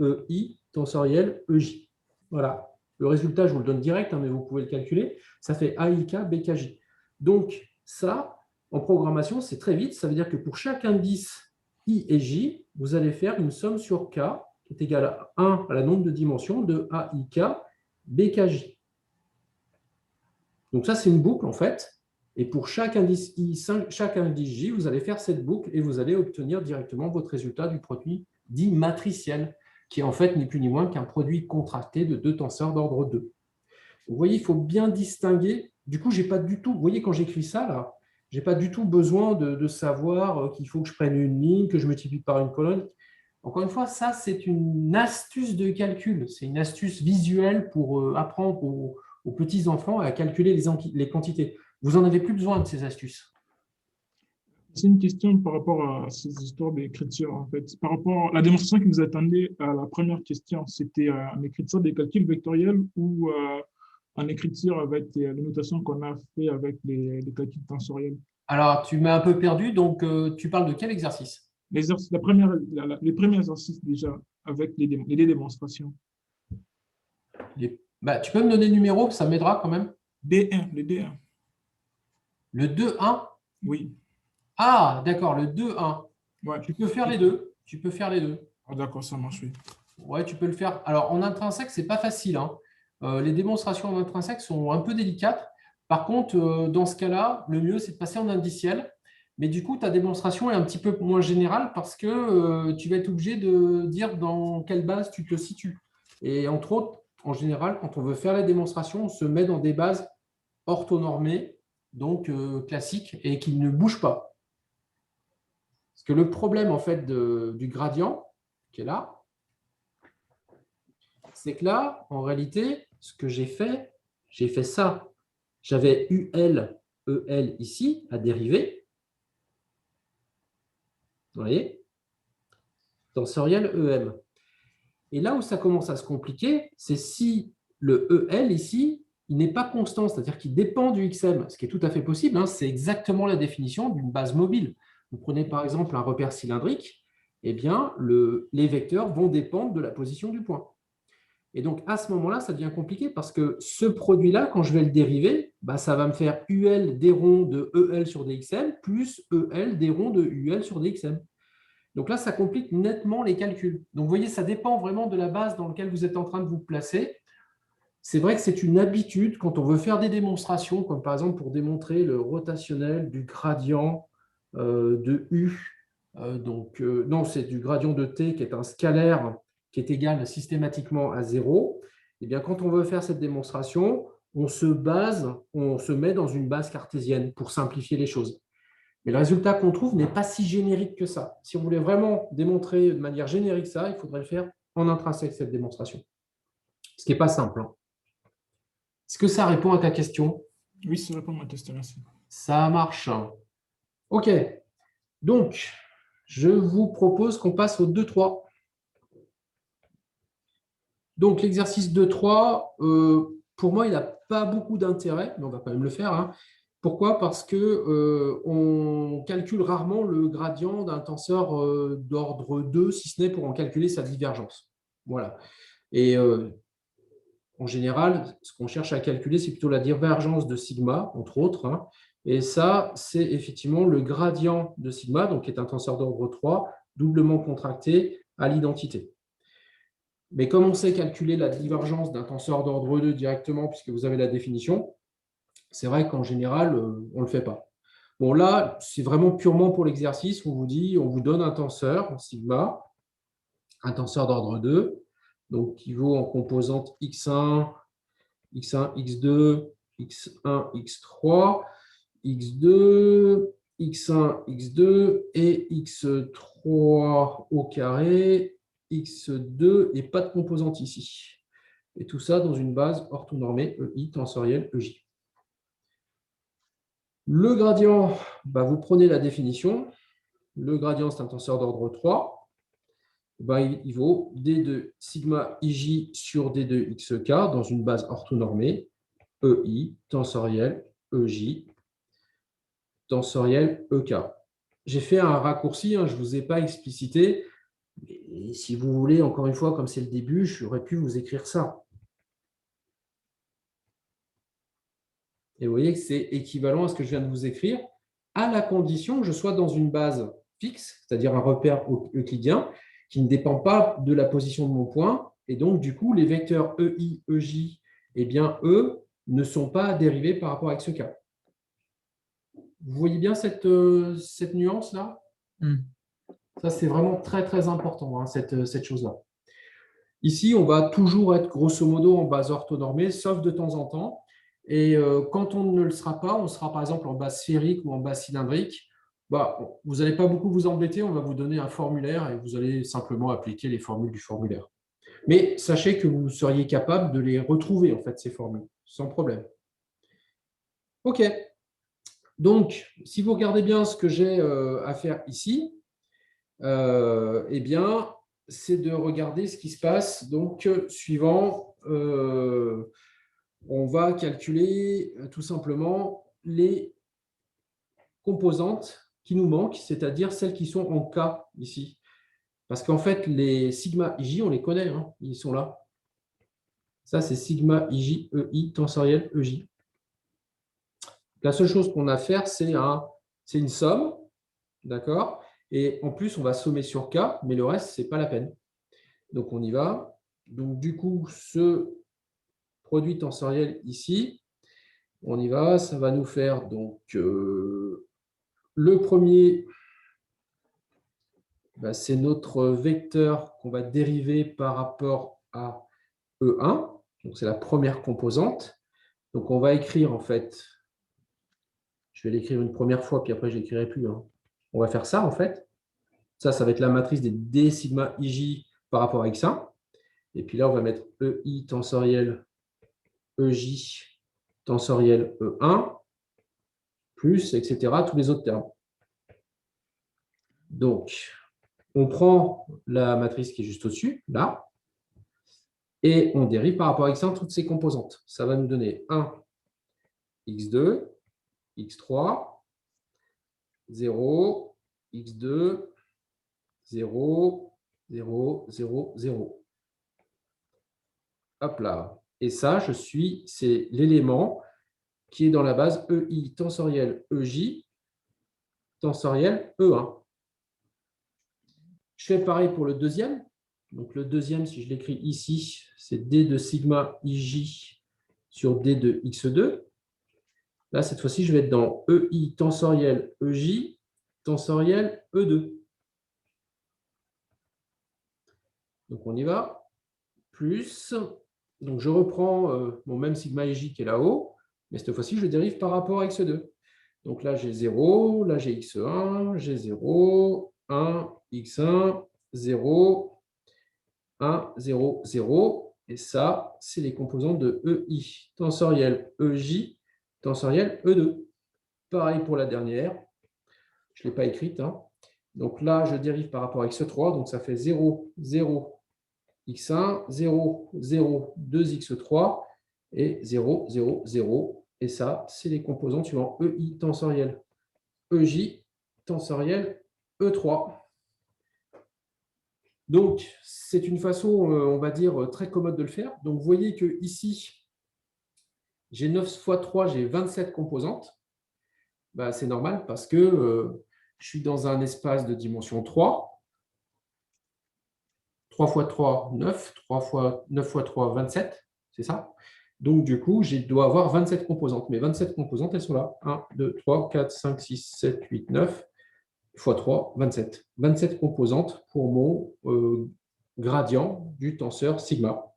EI tensoriel EJ. Voilà. Le résultat, je vous le donne direct, mais vous pouvez le calculer. Ça fait AIK BKJ. Donc, ça, en programmation, c'est très vite. Ça veut dire que pour chaque indice I et J, vous allez faire une somme sur K qui est égale à 1 à la nombre de dimensions de AIK BKJ. Donc ça, c'est une boucle en fait. Et pour chaque indice I, chaque indice J, vous allez faire cette boucle et vous allez obtenir directement votre résultat du produit dit matriciel, qui est en fait ni plus ni moins qu'un produit contracté de deux tenseurs d'ordre 2. Vous voyez, il faut bien distinguer. Du coup, j'ai pas du tout, vous voyez, quand j'écris ça, là, je n'ai pas du tout besoin de savoir qu'il faut que je prenne une ligne, que je multiplie par une colonne. Encore une fois, ça, c'est une astuce de calcul. C'est une astuce visuelle pour apprendre aux petits-enfants à calculer les quantités. Vous n'en avez plus besoin de ces astuces. C'est une question par rapport à ces histoires d'écriture, en fait. Par rapport à la démonstration qui nous attendait à la première question, c'était en écriture des calculs vectoriels ou en écriture avec les notations qu'on a fait avec les calculs tensoriels? Alors, tu m'as un peu perdu, donc tu parles de quel exercice? Les premiers exercices déjà, avec les démonstrations. Tu peux me donner le numéro, ça m'aidera quand même. D1, le D1. Le 2-1? Oui. Ah, d'accord, le 2-1. Ouais. Tu peux faire les deux. Tu peux faire les deux. Ah, d'accord, ça marche, oui. Ouais, tu peux le faire. Alors, en intrinsèque, ce n'est pas facile. Hein. Les démonstrations en intrinsèque sont un peu délicates Par contre, dans ce cas-là, le mieux, c'est de passer en indiciel. Mais du coup, ta démonstration est un petit peu moins générale parce que tu vas être obligé de dire dans quelle base tu te situes. Et entre autres, en général, quand on veut faire la démonstration, on se met dans des bases orthonormées, donc classiques, et qui ne bougent pas. Parce que le problème, en fait, du gradient, qui est là, c'est que là, en réalité, ce que j'ai fait ça. J'avais UL, EL ici, à dériver. Vous voyez? Tensoriel EM. Et là où ça commence à se compliquer, c'est si le EL ici, il n'est pas constant, c'est-à-dire qu'il dépend du XM, ce qui est tout à fait possible. Hein, c'est exactement la définition d'une base mobile. Vous prenez par exemple un repère cylindrique, eh bien, les vecteurs vont dépendre de la position du point. Et donc, à ce moment-là, ça devient compliqué parce que ce produit-là, quand je vais le dériver, bah, ça va me faire UL des ronds de EL sur DXM plus EL des ronds de UL sur DXM. Donc là, ça complique nettement les calculs. Donc, vous voyez, ça dépend vraiment de la base dans laquelle vous êtes en train de vous placer. C'est vrai que c'est une habitude quand on veut faire des démonstrations, comme par exemple pour démontrer le rotationnel du gradient de U. Non, c'est du gradient de T qui est un scalaire qui est égal systématiquement à 0. Eh bien, quand on veut faire cette démonstration, on se met dans une base cartésienne pour simplifier les choses. Mais le résultat qu'on trouve n'est pas si générique que ça. Si on voulait vraiment démontrer de manière générique ça, il faudrait le faire en intrinsèque, cette démonstration. Ce qui n'est pas simple. Hein. Est-ce que ça répond à ta question? Oui, ça répond à ma question, merci. Ça marche. OK. Donc, je vous propose qu'on passe au 2-3. Donc, l'exercice 2-3, pour moi, il n'a pas beaucoup d'intérêt, mais on va quand même le faire. Hein. Pourquoi? Parce qu'on calcule rarement le gradient d'un tenseur d'ordre 2, si ce n'est pour en calculer sa divergence. Voilà. Et en général, ce qu'on cherche à calculer, c'est plutôt la divergence de sigma, entre autres. Hein. Et ça, c'est effectivement le gradient de sigma, donc qui est un tenseur d'ordre 3, doublement contracté à l'identité. Mais comme on sait calculer la divergence d'un tenseur d'ordre 2 directement, puisque vous avez la définition, c'est vrai qu'en général, on ne le fait pas. Bon, là, c'est vraiment purement pour l'exercice. On vous donne un tenseur, sigma, un tenseur d'ordre 2, donc qui vaut en composante x1, x1, x2, x1, x3, x2, x1, x2 et x3 au carré, x2 et pas de composante ici. Et tout ça dans une base orthonormée EI tensorielle EJ. Le gradient, bah, vous prenez la définition. Le gradient, c'est un tenseur d'ordre 3. Bah, il vaut d de sigma ij sur d de xk dans une base orthonormée EI tensorielle EJ tensorielle EK. J'ai fait un raccourci, hein, je ne vous ai pas explicité. Et si vous voulez, encore une fois, comme c'est le début, j'aurais pu vous écrire ça. Et vous voyez que c'est équivalent à ce que je viens de vous écrire, à la condition que je sois dans une base fixe, c'est-à-dire un repère euclidien, qui ne dépend pas de la position de mon point. Et donc, du coup, les vecteurs EI, EJ, eh bien, eux, ne sont pas dérivés par rapport à XK. Vous voyez bien cette nuance-là? Ça, c'est vraiment très, très important, hein, cette chose-là. Ici, on va toujours être grosso modo en base orthonormée, sauf de temps en temps. Et quand on ne le sera pas, on sera par exemple en base sphérique ou en base cylindrique. Bah, vous n'allez pas beaucoup vous embêter, on va vous donner un formulaire et vous allez simplement appliquer les formules du formulaire. Mais sachez que vous seriez capable de les retrouver, en fait, ces formules, sans problème. OK. Donc, si vous regardez bien ce que j'ai à faire ici, eh bien, c'est de regarder ce qui se passe. Donc, suivant, on va calculer tout simplement les composantes qui nous manquent, c'est-à-dire celles qui sont en K ici. Parce qu'en fait, les sigma ij, on les connaît, hein, ils sont là. Ça, c'est sigma ij, EI, tensoriel EJ. La seule chose qu'on a à faire, c'est une somme, d'accord? Et en plus, on va sommer sur K, mais le reste, ce n'est pas la peine. Donc, on y va. Donc, du coup, ce produit tensoriel ici, On y va, ça va nous faire donc le premier, c'est notre vecteur qu'on va dériver par rapport à E1. Donc, c'est la première composante. Donc, on va écrire en fait, je vais l'écrire une première fois, puis après, je n'écrirai plus. Hein. On va faire ça en fait. Ça va être la matrice des D sigma IJ par rapport à X1. Et puis là, on va mettre EI tensoriel EJ tensoriel E1, plus, etc., tous les autres termes. Donc, on prend la matrice qui est juste au-dessus, là, et on dérive par rapport à X1 toutes ces composantes. Ça va nous donner 1, X2, X3, 0, X2, 0, 0, 0, 0. Hop là. Et ça, c'est l'élément qui est dans la base EI tensoriel EJ tensoriel E1. Je fais pareil pour le deuxième. Donc le deuxième, si je l'écris ici, c'est D de sigma IJ sur D de X2. Là, cette fois-ci, je vais être dans EI tensoriel EJ tensoriel E2. Donc on y va. Plus, donc je reprends mon même sigma IJ qui est là-haut, mais cette fois-ci, je dérive par rapport à X2. Donc là, j'ai 0, là, j'ai X1, j'ai 0, 1, X1, 0, 1, 0, 0. Et ça, c'est les composantes de EI, tensoriel EJ, tensoriel E2. Pareil pour la dernière. Je ne l'ai pas écrite. Hein. Donc là, je dérive par rapport à X3. Donc ça fait 0, 0, X1, 0, 0, 2X3 et 0, 0, 0. Et ça, c'est les composantes suivant EI tensoriel EJ, tensoriel E3. Donc, c'est une façon, on va dire, très commode de le faire. Donc, vous voyez que ici, j'ai 9 fois 3, j'ai 27 composantes. C'est normal parce que je suis dans un espace de dimension 3. 3 fois 3, 9. 9 fois 3, 27. C'est ça. Donc, du coup, je dois avoir 27 composantes. Mais 27 composantes, elles sont là. 1, 2, 3, 4, 5, 6, 7, 8, 9. Fois 3, 27. 27 composantes pour mon gradient du tenseur sigma.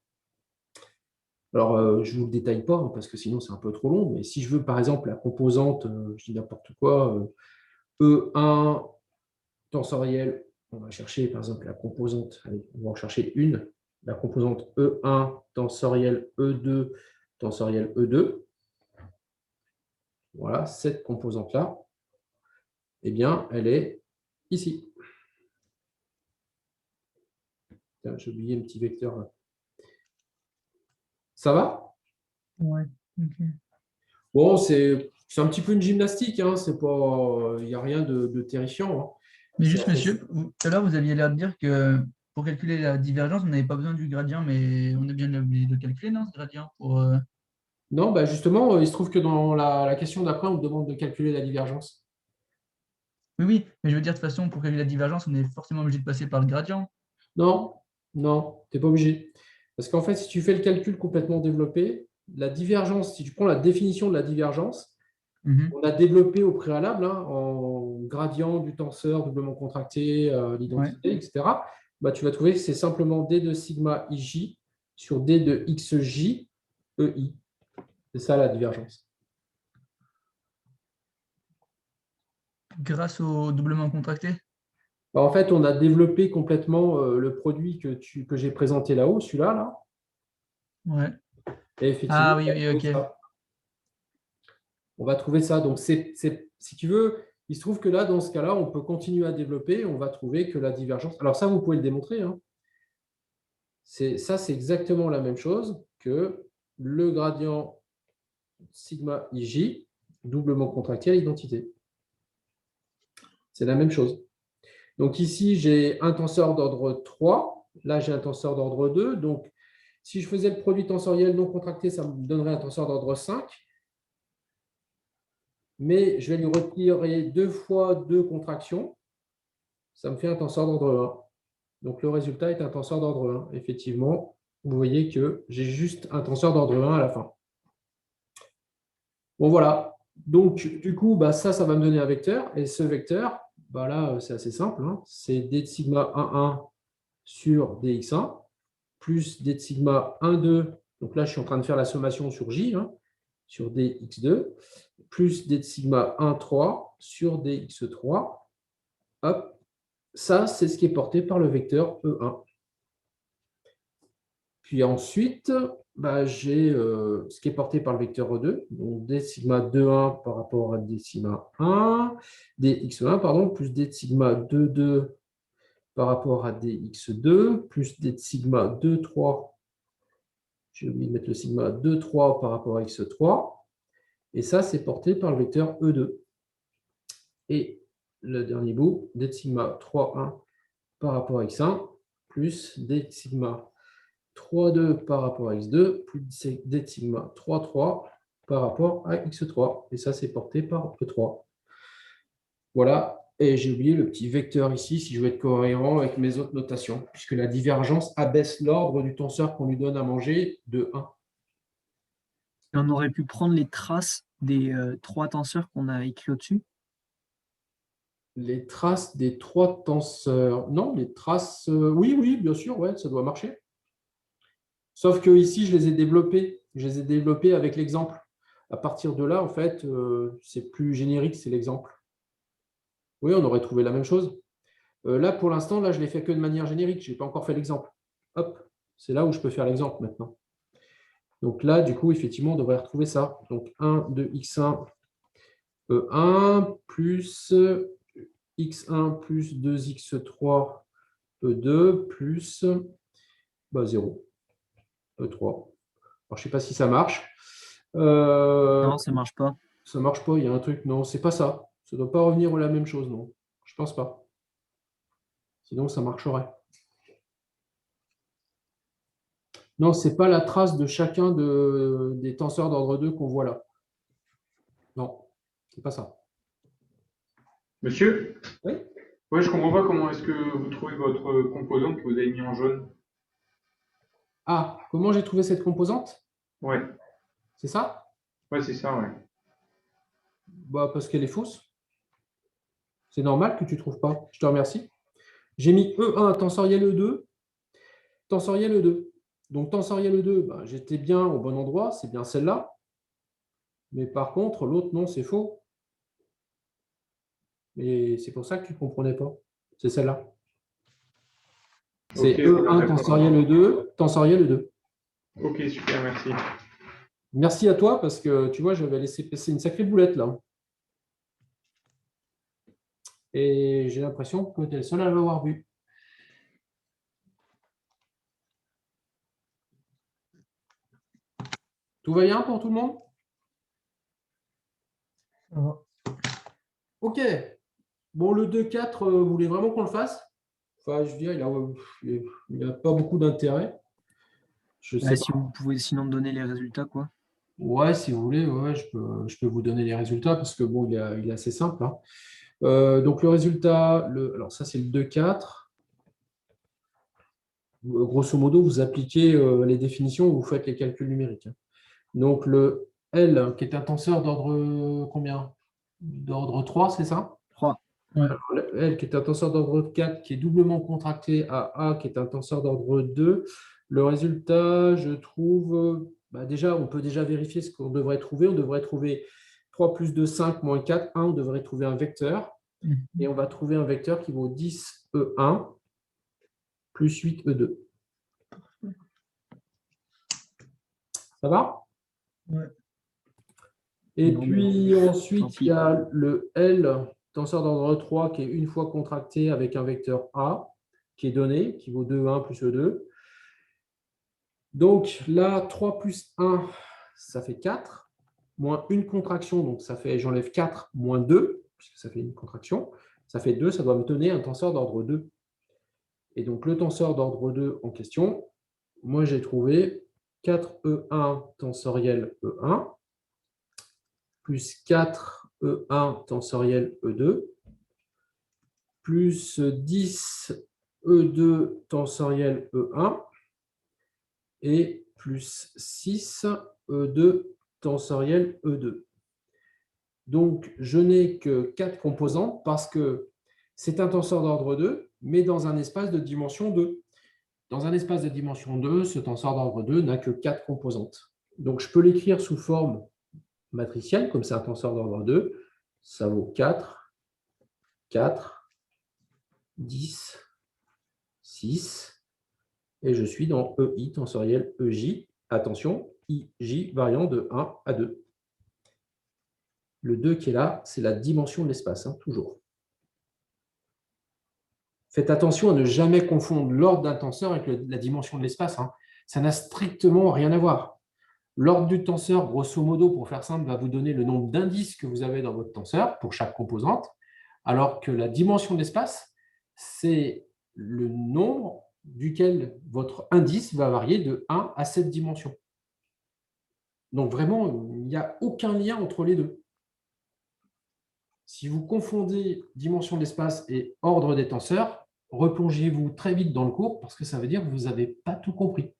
Alors, je ne vous le détaille pas, hein, parce que sinon, c'est un peu trop long. Mais si je veux, par exemple, la composante, je dis n'importe quoi, E1 tensoriel, on va chercher, par exemple, la composante, allez, on va en chercher une, la composante E1 tensoriel E2 tensoriel E2. Voilà, cette composante-là, eh bien, elle est ici. J'ai oublié un petit vecteur là. Ça va? Ouais, ok. Bon, c'est un petit peu une gymnastique, hein, c'est pas, il n'y a rien de terrifiant. Hein. Mais juste, monsieur, tout à l'heure, vous aviez l'air de dire que pour calculer la divergence, on n'avait pas besoin du gradient, mais on est bien obligé de calculer, non, ce gradient pour, Non, justement, il se trouve que dans la question d'après, on te demande de calculer la divergence. Oui, oui, mais je veux dire, de toute façon, pour calculer la divergence, on est forcément obligé de passer par le gradient. Non, non, tu n'es pas obligé. Parce qu'en fait, si tu fais le calcul complètement développé, la divergence, si tu prends la définition de la divergence, on a développé au préalable hein, en gradient du tenseur doublement contracté, l'identité, etc. Tu vas trouver que c'est simplement D de sigma IJ sur D de XJ EI. C'est ça la divergence. Grâce au doublement contracté? En fait, on a développé complètement le produit que j'ai présenté là-haut, celui-là. Là. Ouais. Et effectivement, Ah oui, oui, ok. On va trouver ça. Donc, si tu veux, il se trouve que là, dans ce cas-là, on peut continuer à développer. On va trouver que la divergence… Alors ça, vous pouvez le démontrer. Hein. Ça, c'est exactement la même chose que le gradient sigma IJ, doublement contracté à l'identité. C'est la même chose. Donc ici, j'ai un tenseur d'ordre 3. Là, j'ai un tenseur d'ordre 2. Donc, si je faisais le produit tensoriel non contracté, ça me donnerait un tenseur d'ordre 5. Mais je vais lui retirer 2 fois 2 contractions. Ça me fait un tenseur d'ordre 1. Donc, le résultat est un tenseur d'ordre 1. Effectivement, vous voyez que j'ai juste un tenseur d'ordre 1 à la fin. Bon, voilà. Donc, du coup, bah, ça va me donner un vecteur. Et ce vecteur, bah, là, c'est assez simple, hein. C'est d de sigma 1,1 sur dx1 plus d de sigma 1,2. Donc là, je suis en train de faire la sommation sur j, hein, sur dx2, plus d de sigma 1,3 sur dx3. Hop. Ça, c'est ce qui est porté par le vecteur E1. Puis ensuite, bah, j'ai ce qui est porté par le vecteur E2, donc d sigma 2,1 par rapport à d sigma 1, dx1, pardon, plus d sigma 2,2 par rapport à dx2, plus d sigma 2,3, j'ai oublié de mettre le sigma 2,3 par rapport à x3, et ça, c'est porté par le vecteur E2. Et le dernier bout, d sigma 3,1 par rapport à x1, plus d sigma 3,2 par rapport à x2, plus d sigma 3,3 par rapport à x3. Et ça, c'est porté par E3. Voilà. Et j'ai oublié le petit vecteur ici, si je veux être cohérent avec mes autres notations, puisque la divergence abaisse l'ordre du tenseur qu'on lui donne à manger de 1. Et on aurait pu prendre les traces des 3 tenseurs qu'on a écrits au-dessus. Les traces des 3 tenseurs. Non, les traces. Oui, oui, bien sûr, ouais, ça doit marcher. Sauf que ici, je les ai développés. Je les ai développés avec l'exemple. À partir de là, en fait, c'est plus générique, c'est l'exemple. Oui, on aurait trouvé la même chose. Là, pour l'instant, là, je ne l'ai fait que de manière générique. Je n'ai pas encore fait l'exemple. Hop, c'est là où je peux faire l'exemple maintenant. Donc là, du coup, effectivement, on devrait retrouver ça. Donc 1 de x1 E1 plus x1 plus 2x3 E2 plus 0, E3. Alors, je ne sais pas si ça marche. Non, ça ne marche pas. Ça ne marche pas, il y a un truc. Non, c'est pas ça. Ça ne doit pas revenir à la même chose, non. Je ne pense pas. Sinon, ça marcherait. Non, ce n'est pas la trace de chacun des tenseurs d'ordre 2 qu'on voit là. Non, c'est pas ça. Monsieur? Oui. Ouais, je comprends pas comment est-ce que vous trouvez votre composante que vous avez mis en jaune. Ah, comment j'ai trouvé cette composante? Ouais, C'est ça? ouais, c'est ça, ouais. Bah, parce qu'elle est fausse. C'est normal que tu ne trouves pas. Je te remercie. J'ai mis E1 tensoriel E2, tensoriel E2. Donc, tensoriel E2, bah, j'étais bien au bon endroit, c'est bien celle-là. Mais par contre, l'autre, non, c'est faux. Et c'est pour ça que tu ne comprenais pas. C'est celle-là. C'est Ok, E1 d'accord. tensoriel E2, tensoriel E2. Ok, super, merci. Merci à toi parce que tu vois, j'avais laissé passer une sacrée boulette là. Et j'ai l'impression que tu es le seul à l'avoir vu. Tout va bien pour tout le monde? Ça va. Ok. Bon, le 2-4, vous voulez vraiment qu'on le fasse? Enfin, je veux dire, il n'a pas beaucoup d'intérêt. Je sais Si pas. vous pouvez sinon me donner les résultats, quoi. Ouais, si vous voulez, ouais, je peux vous donner les résultats parce que bon, il est assez simple, hein. Donc le résultat, alors ça c'est le 2-4. Grosso modo, vous appliquez les définitions, vous faites les calculs numériques, hein. Donc le L, qui est un tenseur d'ordre combien? D'ordre 3, c'est ça? 3. Alors, le L, qui est un tenseur d'ordre 4, qui est doublement contracté à A, qui est un tenseur d'ordre 2. Le résultat, je trouve, déjà, on peut déjà vérifier ce qu'on devrait trouver. On devrait trouver 3 plus 2, 5, moins 4, 1. On devrait trouver un vecteur. Et on va trouver un vecteur qui vaut 10 E1 plus 8 E2. Ça va? Ouais. Et Non, puis mais ensuite, tant pis. il y a le L, tenseur d'ordre 3, qui est une fois contracté avec un vecteur A, qui est donné, qui vaut 2,1 plus E2. Donc là, 3 plus 1, ça fait 4, moins une contraction, donc ça fait, j'enlève 4 moins 2, puisque ça fait une contraction, ça fait 2, ça doit me donner un tenseur d'ordre 2. Et donc le tenseur d'ordre 2 en question, moi j'ai trouvé 4E1 tensoriel E1, plus 4E1 tensoriel E2, plus 10E2 tensoriel E1, et plus 6 E2 tensoriel E2. Donc, je n'ai que 4 composantes parce que c'est un tenseur d'ordre 2, mais dans un espace de dimension 2. Dans un espace de dimension 2, ce tenseur d'ordre 2 n'a que 4 composantes. Donc, je peux l'écrire sous forme matricielle, comme c'est un tenseur d'ordre 2. Ça vaut 4, 4, 10, 6, et je suis dans EI tensoriel EJ. Attention, IJ variant de 1 à 2. Le 2 qui est là, c'est la dimension de l'espace, hein, toujours. Faites attention à ne jamais confondre l'ordre d'un tenseur avec la dimension de l'espace, hein. Ça n'a strictement rien à voir. L'ordre du tenseur, grosso modo, pour faire simple, va vous donner le nombre d'indices que vous avez dans votre tenseur pour chaque composante, alors que la dimension de l'espace, c'est le nombre duquel votre indice va varier de 1 à 7 dimensions. Donc vraiment, il n'y a aucun lien entre les deux. Si vous confondez dimension de l'espace et ordre des tenseurs, replongez-vous très vite dans le cours parce que ça veut dire que vous n'avez pas tout compris.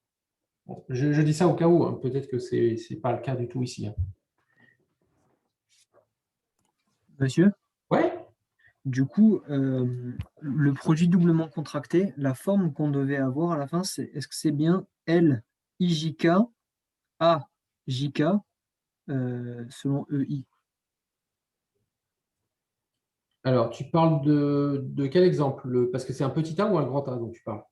Bon, je dis ça au cas où, hein. Peut-être que ce n'est pas le cas du tout ici, hein. Monsieur, Ouais. du coup, le produit doublement contracté, la forme qu'on devait avoir à la fin, est-ce que c'est bien L, IJK, A, JK, selon EI? Alors, tu parles de quel exemple? Parce que c'est un petit A ou un grand A dont tu parles?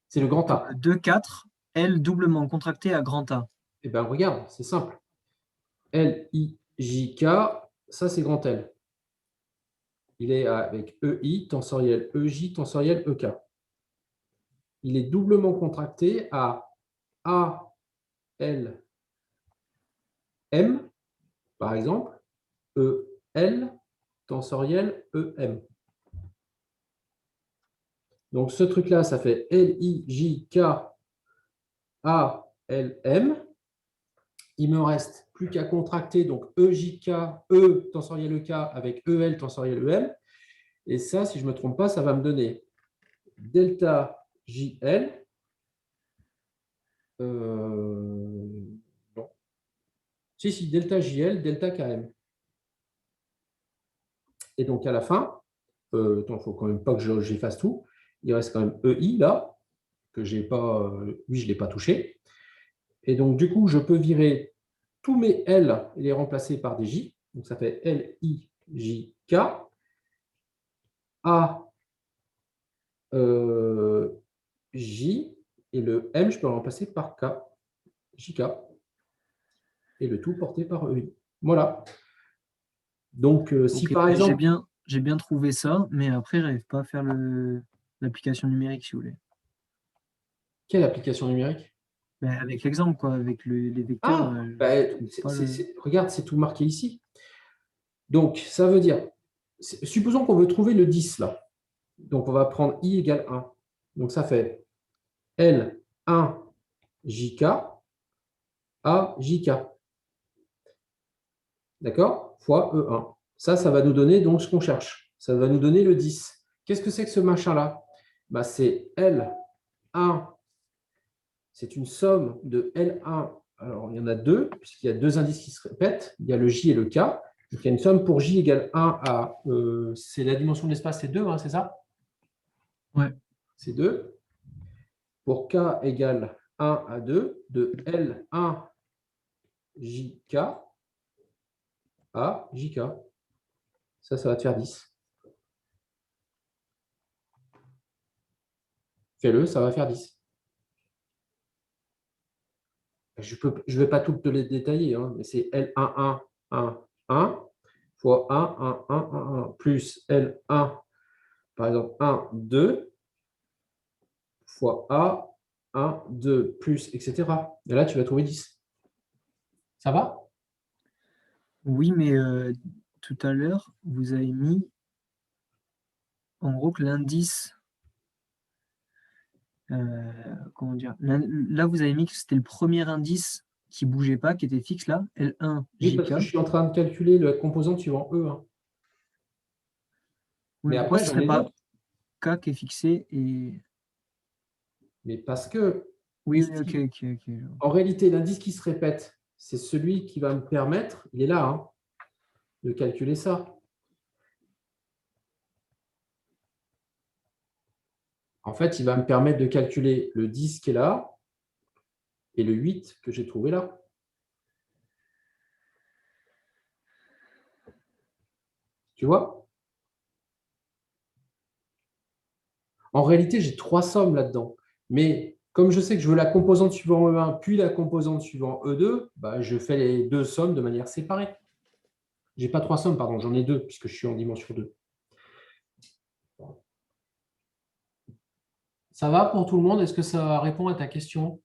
C'est le grand A. 2, 4, L doublement contracté à grand A. Eh bien, regarde, c'est simple. L, I, J, K, ça, c'est grand L. Il est avec EI, tensoriel EJ, tensoriel EK. Il est doublement contracté à A, L, M, par exemple, E, L, tensoriel EM. Donc, ce truc-là, ça fait L, I, J, K, A, L, M. Il me reste plus qu'à contracter donc EJK, E tensoriel EK avec EL tensoriel EM. Et ça, si je ne me trompe pas, ça va me donner delta JL. Non. Si, delta JL, delta KM. Et donc à la fin, il ne faut quand même pas que j'efface tout. Il reste quand même EI là, que j'ai pas, oui, je ne l'ai pas touché. Et donc du coup, je peux virer tous mes L et les remplacer par des J. Donc ça fait L, I, J, K. A, J, et le M, je peux le remplacer par K, JK. Et le tout porté par EI. Voilà. Donc, si Ok, par exemple... j'ai bien trouvé ça, mais après, je n'arrive pas à faire l'application numérique, si vous voulez. Quelle application numérique? Ben, avec l'exemple, quoi, avec les vecteurs. Ah, regarde, c'est tout marqué ici. Donc, ça veut dire, supposons qu'on veut trouver le 10 là. Donc, on va prendre I égale 1. Donc, ça fait L1 JK A JK. D'accord? Fois E1. Ça va nous donner donc ce qu'on cherche. Ça va nous donner le 10. Qu'est-ce que c'est que ce machin-là? Bah, c'est L1. C'est une somme de L1. Alors, il y en a deux, puisqu'il y a deux indices qui se répètent. Il y a le J et le K. Donc, il y a une somme pour J égale 1 à... c'est la dimension de l'espace, c'est 2, hein, c'est ça? Ouais. C'est 2. Pour K égale 1 à 2, de L1 JK à JK. Ça va te faire 10. Fais-le, ça va faire 10. Je ne vais pas tout te les détailler, hein, mais c'est L1, 1, 1, 1 fois 1, 1, 1, 1, 1 plus L1, par exemple 1, 2 fois A, 1, 2 plus, etc. Et là, tu vas trouver 10. Ça va? Oui, mais tout à l'heure, vous avez mis en gros que l'indice. Comment dire? Là, vous avez mis que c'était le premier indice qui ne bougeait pas, qui était fixe là, L1 Oui, parce JK. que je suis en train de calculer la composante suivant E1. Oui, Mais pourquoi après, ce j'en serait ai pas d'autres. K qui est fixé et. Mais parce que, Oui, ici, oui, ok. en réalité, l'indice qui se répète, c'est celui qui va me permettre, il est là, hein, de calculer ça. En fait, il va me permettre de calculer le 10 qui est là et le 8 que j'ai trouvé là. Tu vois? En réalité, j'ai 3 sommes là-dedans. Mais comme je sais que je veux la composante suivant E1 puis la composante suivant E2, bah, je fais les 2 sommes de manière séparée. Je n'ai pas 3 sommes, pardon, j'en ai 2 puisque je suis en dimension 2. Ça va pour tout le monde? Est-ce que ça répond à ta question?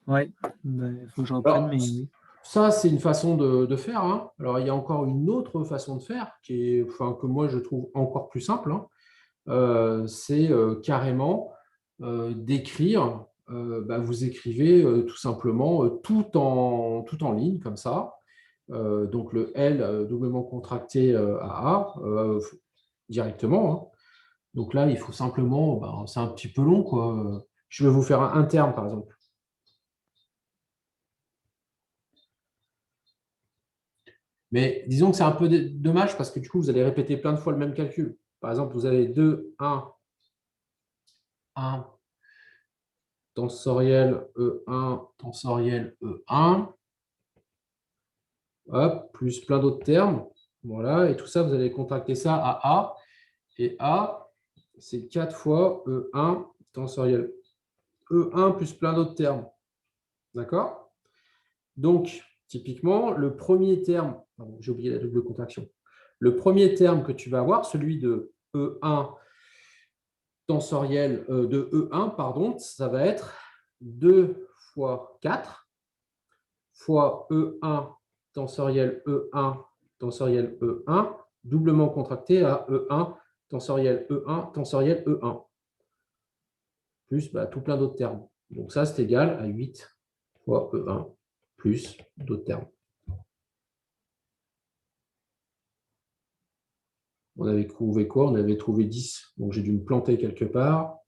Ouais, il faut que je reprenne, mais oui. Ça, c'est une façon de faire. Hein. Alors, il y a encore une autre façon de faire que moi, je trouve encore plus simple. Hein. C'est carrément d'écrire. Vous écrivez tout simplement tout en ligne, comme ça. Donc, le L doublement contracté à A directement. Hein. Donc là, il faut simplement, c'est un petit peu long, quoi. Je vais vous faire un terme, par exemple. Mais disons que c'est un peu dommage parce que du coup, vous allez répéter plein de fois le même calcul. Par exemple, vous avez 2, 1 tensoriel E1, tensoriel E1, hop, plus plein d'autres termes. Voilà, et tout ça, vous allez contracter ça à A. Et A, c'est 4 fois E1 tensoriel E1 plus plein d'autres termes. D'accord? Donc, typiquement, le premier terme, j'ai oublié la double contraction. Le premier terme que tu vas avoir, celui de E1 tensoriel de E1, pardon, ça va être 2 fois 4 fois E1 tensoriel E1 tensoriel E1, doublement contracté à E1 tensoriel E1 tensoriel E1, plus tout plein d'autres termes. Donc ça, c'est égal à 8 fois E1 plus d'autres termes. On avait trouvé quoi? On avait trouvé 10. Donc, j'ai dû me planter quelque part.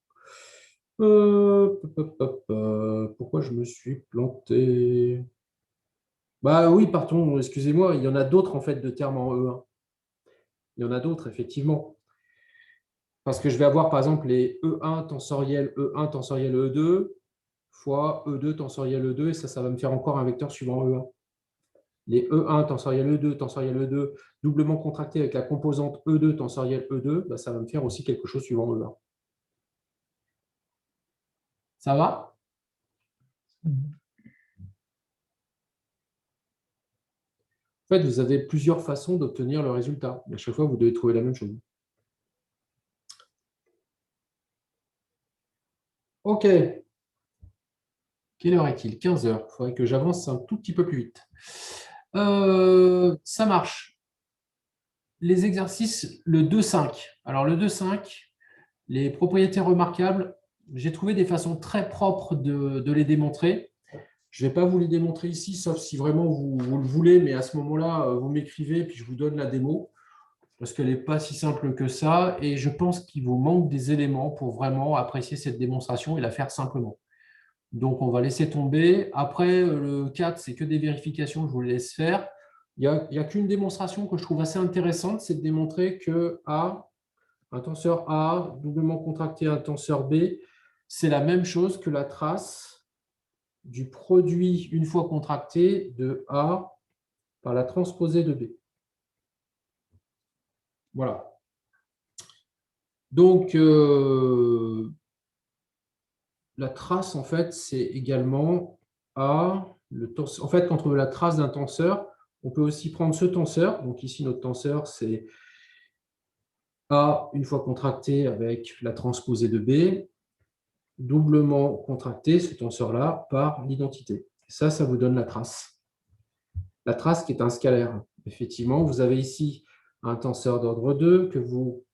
Pourquoi je me suis planté? Bah oui, pardon, excusez-moi, il y en a d'autres en fait de termes en E1. Il y en a d'autres, effectivement. Parce que je vais avoir par exemple les E1 tensoriel E2 fois E2 tensoriel E2, et ça va me faire encore un vecteur suivant E1. Les E1 tensoriel E2 doublement contracté avec la composante E2 tensoriel E2, ça va me faire aussi quelque chose suivant E1. Ça va? En fait, vous avez plusieurs façons d'obtenir le résultat. Et à chaque fois, vous devez trouver la même chose. OK. Quelle heure est-il? 15 heures. Il faudrait que j'avance un tout petit peu plus vite. Ça marche. Les exercices, le 2,5. Alors, le 2,5, les propriétés remarquables, j'ai trouvé des façons très propres de les démontrer. Je ne vais pas vous les démontrer ici, sauf si vraiment vous le voulez, mais à ce moment-là, vous m'écrivez, puis je vous donne la démo, parce qu'elle n'est pas si simple que ça, et je pense qu'il vous manque des éléments pour vraiment apprécier cette démonstration et la faire simplement. Donc, on va laisser tomber. Après, le 4, c'est que des vérifications, je vous les laisse faire. Il n'y a qu'une démonstration que je trouve assez intéressante, c'est de démontrer que A, un tenseur A, doublement contracté un tenseur B, c'est la même chose que la trace du produit, une fois contracté, de A par la transposée de B. Voilà. Donc, la trace, en fait, c'est également A. En fait, quand on veut la trace d'un tenseur, on peut aussi prendre ce tenseur. Donc ici, notre tenseur, c'est A une fois contracté avec la transposée de B, doublement contracté, ce tenseur-là, par l'identité. Ça vous donne la trace. La trace qui est un scalaire. Effectivement, vous avez ici un tenseur d'ordre 2 que vous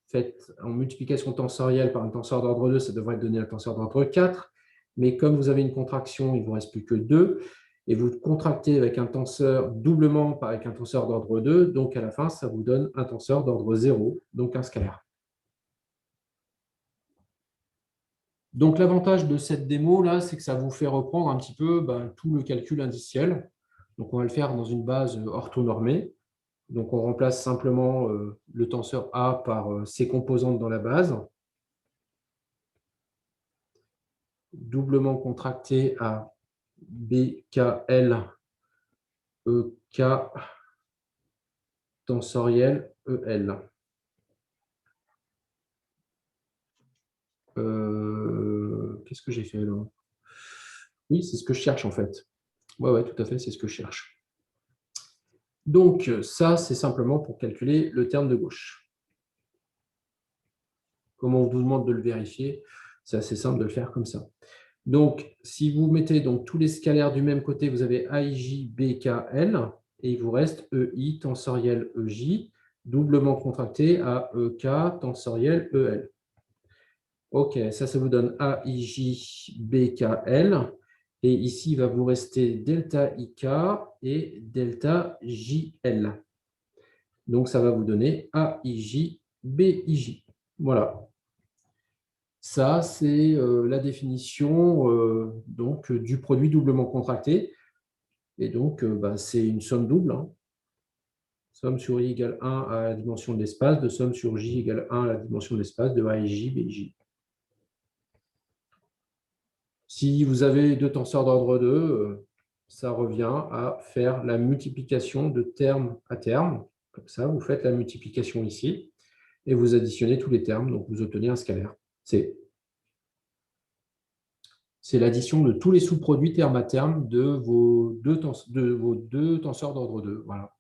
faites en multiplication tensorielle par un tenseur d'ordre 2, ça devrait donner un tenseur d'ordre 4. Mais comme vous avez une contraction, il ne vous reste plus que 2. Et vous contractez avec un tenseur doublement avec un tenseur d'ordre 2. Donc, à la fin, ça vous donne un tenseur d'ordre 0, donc un scalaire. Donc, l'avantage de cette démo-là, c'est que ça vous fait reprendre un petit peu tout le calcul indiciel. Donc, on va le faire dans une base orthonormée. Donc, on remplace simplement le tenseur A par ses composantes dans la base. Doublement contracté à BKL, EK, tensoriel, EL. Qu'est-ce que j'ai fait là? Oui, c'est ce que je cherche en fait. Ouais, tout à fait, c'est ce que je cherche. Donc, ça, c'est simplement pour calculer le terme de gauche. Comme on vous demande de le vérifier, c'est assez simple de le faire comme ça. Donc, si vous mettez donc tous les scalaires du même côté, vous avez AIJ, BKL, et il vous reste EI, tensoriel, EJ, doublement contracté à EK, tensoriel, EL. OK, ça vous donne AIJ, BKL. Et ici, il va vous rester delta IK et delta JL. Donc, ça va vous donner AIJ, BIJ. Voilà. Ça, c'est la définition donc, du produit doublement contracté. Et donc, c'est une somme double. Hein. Somme sur I égale 1 à la dimension de l'espace, de somme sur J égale 1 à la dimension de l'espace de AIJ, BIJ. Si vous avez deux tenseurs d'ordre 2, ça revient à faire la multiplication de terme à terme. Comme ça, vous faites la multiplication ici et vous additionnez tous les termes, donc vous obtenez un scalaire. C'est l'addition de tous les sous-produits terme à terme de vos deux tenseurs d'ordre 2. Voilà.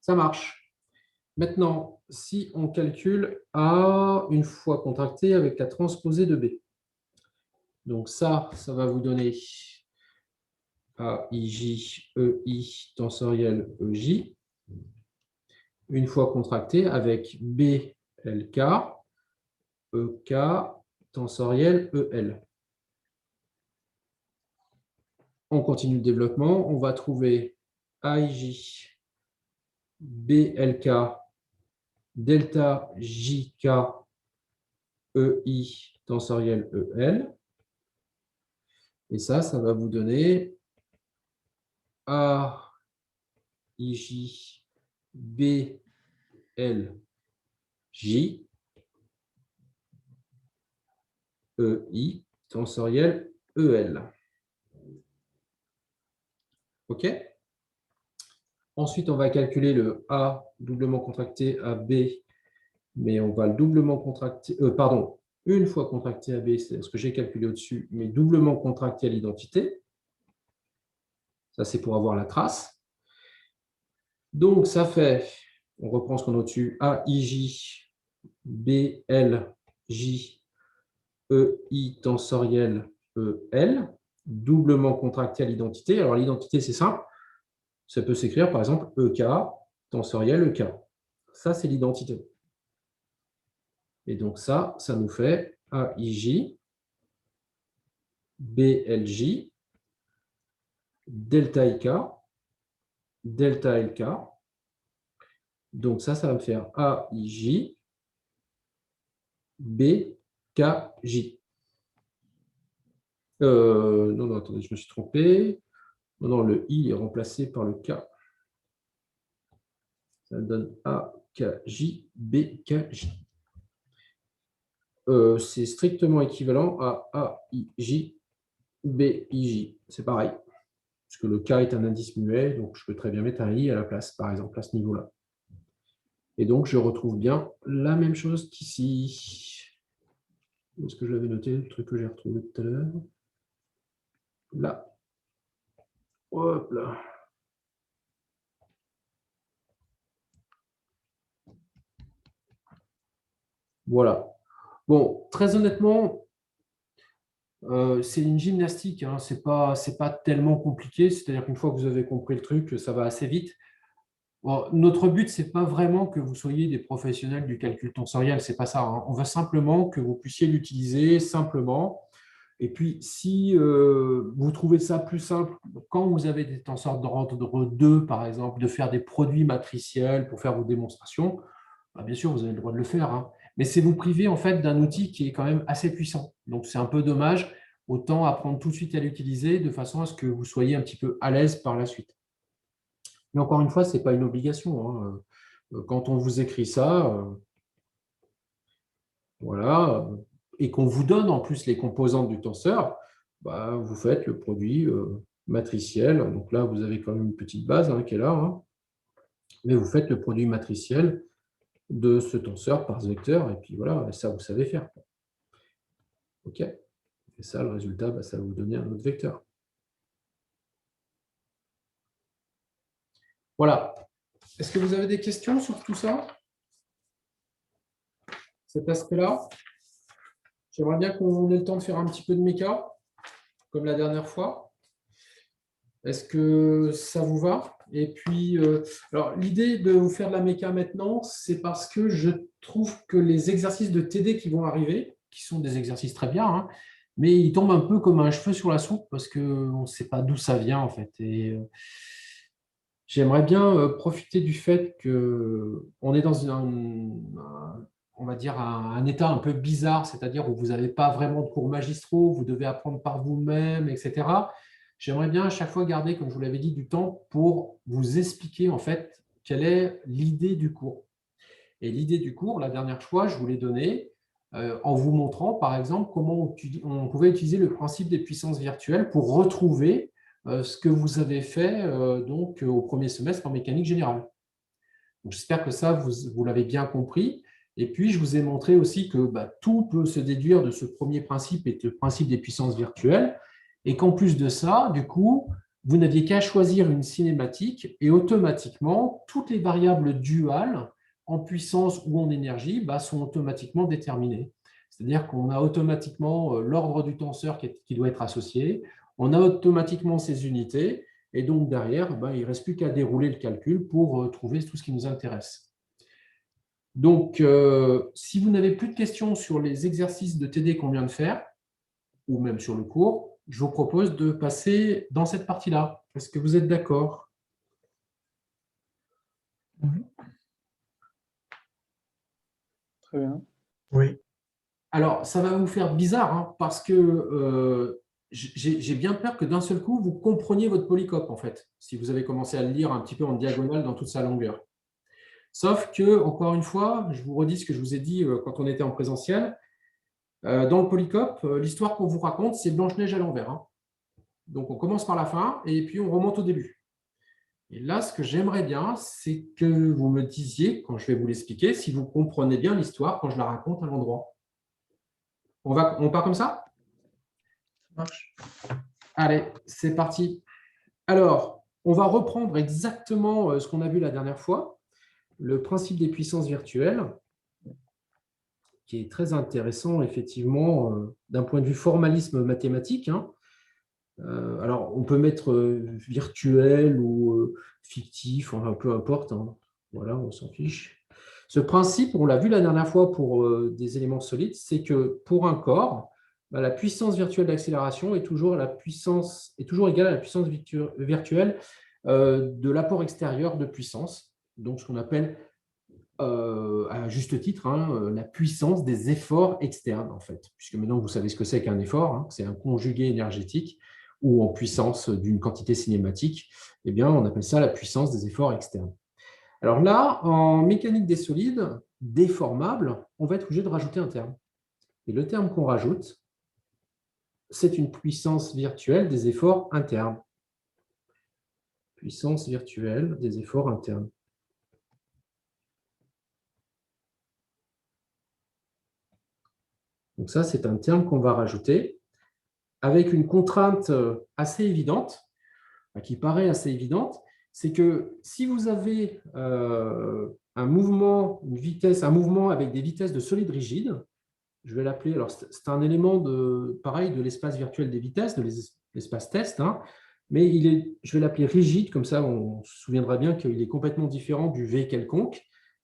Ça marche. Maintenant, si on calcule A une fois contracté avec la transposée de B. Donc ça va vous donner AIJ, EI, tensoriel, EJ. Une fois contracté avec BLK, EK, tensoriel, EL. On continue le développement. On va trouver AIJ, BLK, delta JK, EI, tensoriel, EL. Et ça va vous donner AIJ, BLJ, EI, tensoriel, EL. OK? Ensuite, on va calculer le A doublement contracté à B, mais on va le doublement contracter, une fois contracté à B, c'est ce que j'ai calculé au-dessus, mais doublement contracté à l'identité. Ça, c'est pour avoir la trace. Donc, ça fait, on reprend ce qu'on a au-dessus, AIJ, BLJ, EI, tensoriel, EL, doublement contracté à l'identité. Alors, l'identité, c'est simple. Ça peut s'écrire, par exemple, EK, tensoriel, EK. Ça, c'est l'identité. Et donc, ça nous fait AIJ, BLJ, delta IK, delta LK. Donc, ça va me faire AIJ, BKJ. Non, attendez, je me suis trompé. Non, le I est remplacé par le K. Ça donne AKJ, BKJ. C'est strictement équivalent à AIJ, BIJ. C'est pareil. Parce que le K est un indice muet, donc je peux très bien mettre un I à la place, par exemple, à ce niveau-là. Et donc, je retrouve bien la même chose qu'ici. Est-ce que je l'avais noté, le truc que j'ai retrouvé tout à l'heure? Là. Hop là. Voilà. Bon, très honnêtement, c'est une gymnastique, hein. C'est pas tellement compliqué. C'est-à-dire qu'une fois que vous avez compris le truc, ça va assez vite. Bon, notre but, ce n'est pas vraiment que vous soyez des professionnels du calcul tensoriel, ce n'est pas ça. Hein. On veut simplement que vous puissiez l'utiliser simplement. Et puis, si vous trouvez ça plus simple, quand vous avez des tenseurs d'ordre 2, par exemple, de faire des produits matriciels pour faire vos démonstrations, bien sûr, vous avez le droit de le faire. Hein. mais c'est vous priver en fait d'un outil qui est quand même assez puissant. Donc, c'est un peu dommage. Autant apprendre tout de suite à l'utiliser de façon à ce que vous soyez un petit peu à l'aise par la suite. Mais encore une fois, ce n'est pas une obligation, hein. Quand on vous écrit ça, voilà, et qu'on vous donne en plus les composantes du tenseur, bah, vous faites le produit matriciel. Donc là, vous avez quand même une petite base hein, qui est là, hein. Mais vous faites le produit matriciel de ce tenseur par vecteur, et puis voilà, et ça, vous savez faire. OK. Et ça, le résultat, bah, ça va vous donner un autre vecteur. Voilà. Est-ce que vous avez des questions sur tout ça? Cet aspect-là? J'aimerais bien qu'on ait le temps de faire un petit peu de méca, comme la dernière fois. Est-ce que ça vous va? Et puis, alors l'idée de vous faire de la méca maintenant, c'est parce que je trouve que les exercices de TD qui vont arriver, qui sont des exercices très bien, hein, mais ils tombent un peu comme un cheveu sur la soupe parce qu'on ne sait pas d'où ça vient en fait. Et j'aimerais bien profiter du fait qu'on est dans on va dire un état un peu bizarre, c'est-à-dire où vous n'avez pas vraiment de cours magistraux, vous devez apprendre par vous-même, etc. J'aimerais bien à chaque fois garder, comme je vous l'avais dit, du temps pour vous expliquer en fait quelle est l'idée du cours. Et l'idée du cours, la dernière fois, je vous l'ai donnée en vous montrant, par exemple, comment on pouvait utiliser le principe des puissances virtuelles pour retrouver ce que vous avez fait donc, au premier semestre en mécanique générale. J'espère que ça, vous l'avez bien compris. Et puis, je vous ai montré aussi que bah, tout peut se déduire de ce premier principe et le principe des puissances virtuelles. Et qu'en plus de ça, du coup, vous n'aviez qu'à choisir une cinématique et automatiquement, toutes les variables duales en puissance ou en énergie bah, sont automatiquement déterminées. C'est-à-dire qu'on a automatiquement l'ordre du tenseur qui doit être associé, on a automatiquement ses unités, et donc derrière, ben, il ne reste plus qu'à dérouler le calcul pour trouver tout ce qui nous intéresse. Donc, si vous n'avez plus de questions sur les exercices de TD qu'on vient de faire, ou même sur le cours, je vous propose de passer dans cette partie-là. Est-ce que vous êtes d'accord? Très bien. Oui. Alors, ça va vous faire bizarre, hein, parce que j'ai bien peur que d'un seul coup, vous compreniez votre polycope, en fait, si vous avez commencé à le lire un petit peu en diagonale dans toute sa longueur. Sauf que, encore une fois, je vous redis ce que je vous ai dit quand on était en présentiel. Dans le polycope, l'histoire qu'on vous raconte, c'est Blanche-Neige à l'envers, hein. Donc, on commence par la fin et puis on remonte au début. Et là, ce que j'aimerais bien, c'est que vous me disiez, quand je vais vous l'expliquer, si vous comprenez bien l'histoire quand je la raconte à l'endroit. On part comme ça? Ça marche. Allez, c'est parti. Alors, on va reprendre exactement ce qu'on a vu la dernière fois, le principe des puissances virtuelles, qui est très intéressant, effectivement, d'un point de vue formalisme mathématique, hein. Alors, on peut mettre virtuel ou fictif, enfin, peu importe, hein. Voilà, on s'en fiche. Ce principe, on l'a vu la dernière fois pour des éléments solides, c'est que pour un corps, bah, la puissance virtuelle d'accélération est toujours égale à la puissance virtuelle de l'apport extérieur de puissance, donc ce qu'on appelle à juste titre, hein, la puissance des efforts externes, en fait, puisque maintenant vous savez ce que c'est qu'un effort, hein, c'est un conjugué énergétique ou en puissance d'une quantité cinématique, eh bien, on appelle ça la puissance des efforts externes. Alors là, en mécanique des solides déformables, on va être obligé de rajouter un terme. Et le terme qu'on rajoute, c'est une puissance virtuelle des efforts internes. Puissance virtuelle des efforts internes. Donc ça, c'est un terme qu'on va rajouter avec une contrainte assez évidente, qui paraît assez évidente, c'est que si vous avez un mouvement, une vitesse, un mouvement avec des vitesses de solide rigide, je vais l'appeler, alors c'est un élément pareil de l'espace virtuel des vitesses, de l'espace test, hein, mais je vais l'appeler rigide, comme ça on se souviendra bien qu'il est complètement différent du V quelconque.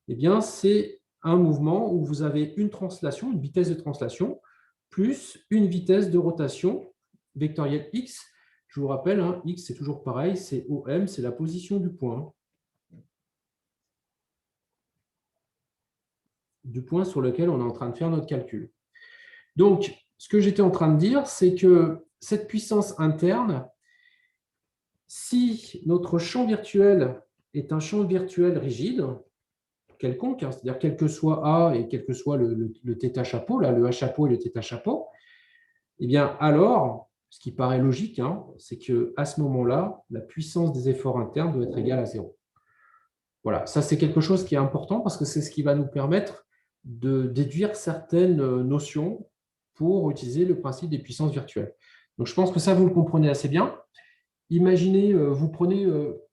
Eh bien, c'est un mouvement où vous avez une translation, une vitesse de translation, plus une vitesse de rotation vectorielle x. Je vous rappelle, hein, x c'est toujours pareil, c'est OM, c'est la position du point. du point sur lequel on est en train de faire notre calcul. Donc, ce que j'étais en train de dire, c'est que cette puissance interne, si notre champ virtuel est un champ virtuel rigide, quelconque, hein, c'est-à-dire quel que soit A et quel que soit le θ chapeau, là, le H chapeau et le θ chapeau, eh bien alors, ce qui paraît logique, hein, c'est qu'à ce moment-là, la puissance des efforts internes doit être égale à 0. Voilà, ça c'est quelque chose qui est important parce que c'est ce qui va nous permettre de déduire certaines notions pour utiliser le principe des puissances virtuelles. Donc je pense que ça, vous le comprenez assez bien. Imaginez, vous prenez,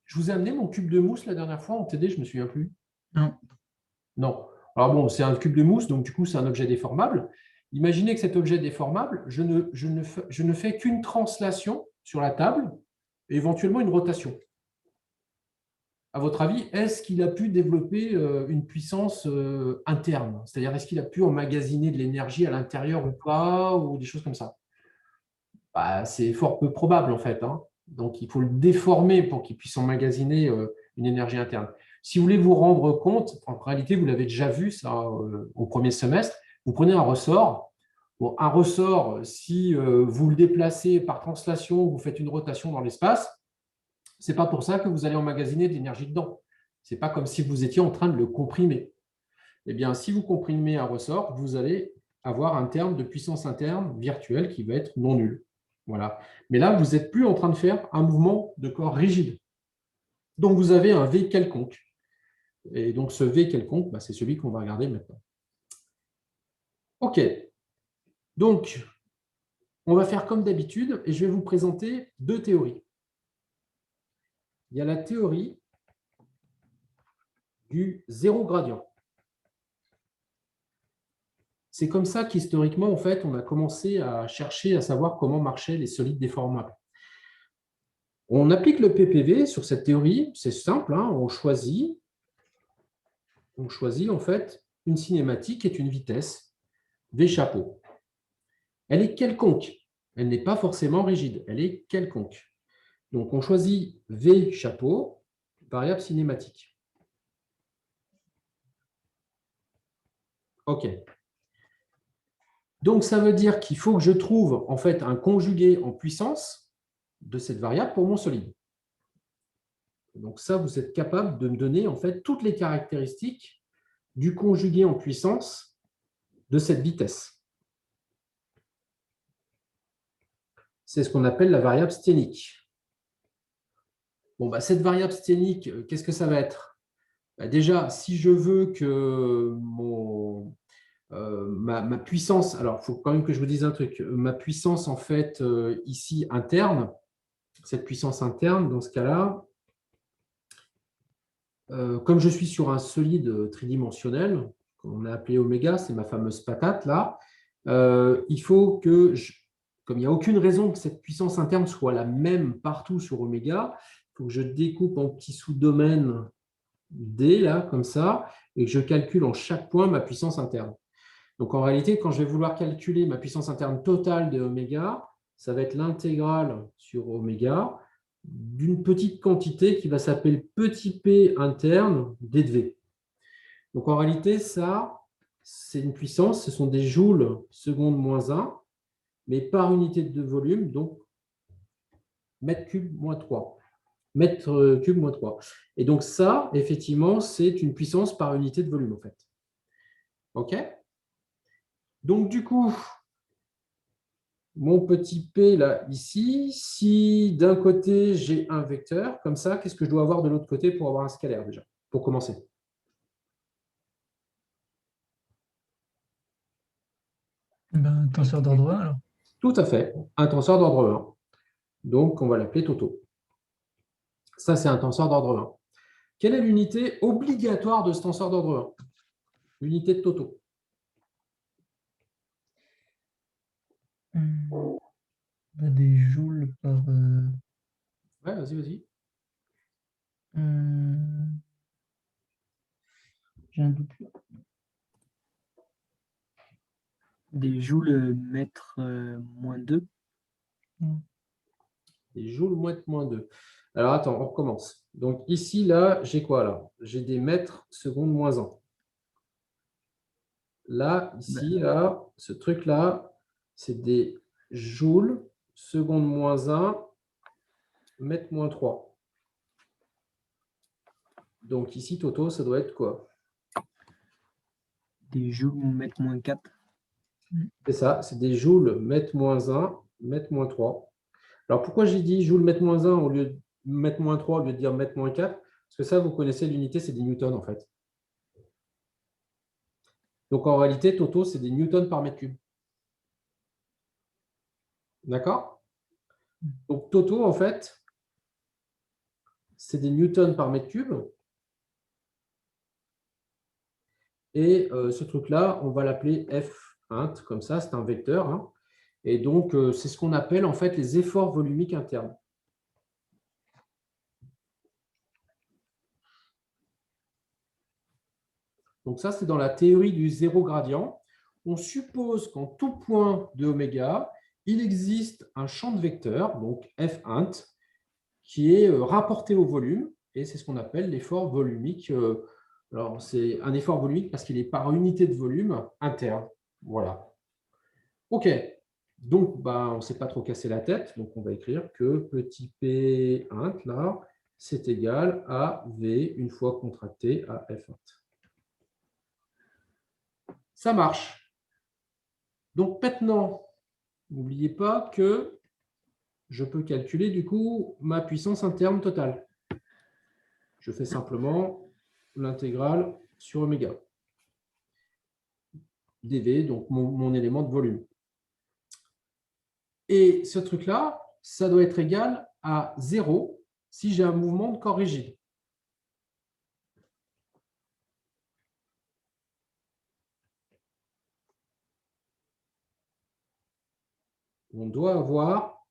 je vous ai amené mon cube de mousse la dernière fois en TD, je ne me souviens plus. Non. Non. Alors bon, c'est un cube de mousse, donc du coup, c'est un objet déformable. Imaginez que cet objet déformable, je ne fais qu'une translation sur la table et éventuellement une rotation. À votre avis, est-ce qu'il a pu développer une puissance interne? C'est-à-dire, est-ce qu'il a pu emmagasiner de l'énergie à l'intérieur ou pas, ou des choses comme ça? Bah, c'est fort peu probable, en fait, hein. Donc, il faut le déformer pour qu'il puisse emmagasiner une énergie interne. Si vous voulez vous rendre compte, en réalité, vous l'avez déjà vu ça au premier semestre, vous prenez un ressort. Bon, un ressort, si vous le déplacez par translation, vous faites une rotation dans l'espace, ce n'est pas pour ça que vous allez emmagasiner de l'énergie dedans. Ce n'est pas comme si vous étiez en train de le comprimer. Eh bien, si vous comprimez un ressort, vous allez avoir un terme de puissance interne virtuelle qui va être non nul. Voilà. Mais là, vous n'êtes plus en train de faire un mouvement de corps rigide. Donc, vous avez un V quelconque. Et donc, ce V quelconque, bah, c'est celui qu'on va regarder maintenant. OK. Donc, on va faire comme d'habitude et je vais vous présenter deux théories. Il y a la théorie du zéro gradient. C'est comme ça qu'historiquement, en fait, on a commencé à chercher à savoir comment marchaient les solides déformables. On applique le PPV sur cette théorie, c'est simple, hein, on choisit en fait une cinématique et une vitesse, V chapeau. Elle est quelconque, elle n'est pas forcément rigide, elle est quelconque. Donc on choisit V chapeau, variable cinématique. OK. Donc ça veut dire qu'il faut que je trouve en fait un conjugué en puissance de cette variable pour mon solide. Donc ça, vous êtes capable de me donner en fait toutes les caractéristiques du conjugué en puissance de cette vitesse. C'est ce qu'on appelle la variable sténique. Bon, bah, cette variable sténique, qu'est-ce que ça va être? Bah, déjà, si je veux que ma puissance, alors il faut quand même que je vous dise un truc, ma puissance en fait ici interne, cette puissance interne dans ce cas-là, comme je suis sur un solide tridimensionnel, qu'on a appelé oméga, c'est ma fameuse patate là, il faut que, comme il n'y a aucune raison que cette puissance interne soit la même partout sur oméga, il faut que je découpe en petits sous-domaines D, là, comme ça, et que je calcule en chaque point ma puissance interne. Donc en réalité, quand je vais vouloir calculer ma puissance interne totale de oméga, ça va être l'intégrale sur oméga d'une petite quantité qui va s'appeler petit p interne d de V. Donc en réalité, ça, c'est une puissance, ce sont des joules seconde moins 1, mais par unité de volume, donc mètre cube moins 3. Mètre cube moins 3. Et donc ça, effectivement, c'est une puissance par unité de volume, en fait. OK? Donc du coup, mon petit p, là, ici, si d'un côté, j'ai un vecteur, comme ça, qu'est-ce que je dois avoir de l'autre côté pour avoir un scalaire, déjà, pour commencer? Ben, tenseur d'ordre 1, alors. Tout à fait, un tenseur d'ordre 1. Donc, on va l'appeler Toto. Ça, c'est un tenseur d'ordre 1. Quelle est l'unité obligatoire de ce tenseur d'ordre 1? L'unité de Toto. Ben, des joules par... Ouais, vas-y, vas-y. J'ai un doute là. Des joules mètre moins 2. Des joules moins 2. Alors, attends, on recommence. Donc, ici, là, j'ai quoi, là? J'ai des mètres secondes moins 1. Là, ici, là, ce truc-là, c'est des joules, seconde moins 1, mètre moins 3. Donc ici, Toto, ça doit être quoi? Des joules mètre moins 4. C'est ça, c'est des joules mètre moins 1, mètre moins 3. Alors pourquoi j'ai dit joules mètre moins 1 au lieu de mètre moins 3 au lieu de dire mètre moins 4? Parce que ça, vous connaissez l'unité, c'est des newtons en fait. Donc en réalité, Toto, c'est des newtons par mètre cube. D'accord? Donc Toto, en fait, c'est des newtons par mètre cube. Et ce truc-là, on va l'appeler F int, comme ça, c'est un vecteur. Hein. Et donc, c'est ce qu'on appelle en fait les efforts volumiques internes. Donc ça, c'est dans la théorie du zéro gradient. On suppose qu'en tout point de oméga, il existe un champ de vecteurs, donc F int, qui est rapporté au volume, et c'est ce qu'on appelle l'effort volumique. Alors, c'est un effort volumique parce qu'il est par unité de volume interne. Voilà. OK. Donc, on ne s'est pas trop cassé la tête. Donc, on va écrire que petit p int, là, c'est égal à V une fois contracté à F int. Ça marche. Donc, maintenant, n'oubliez pas que je peux calculer, du coup, ma puissance interne totale. Je fais simplement l'intégrale sur oméga. dV, donc mon élément de volume. Et ce truc-là, ça doit être égal à 0 si j'ai un mouvement de corps rigide. On doit avoir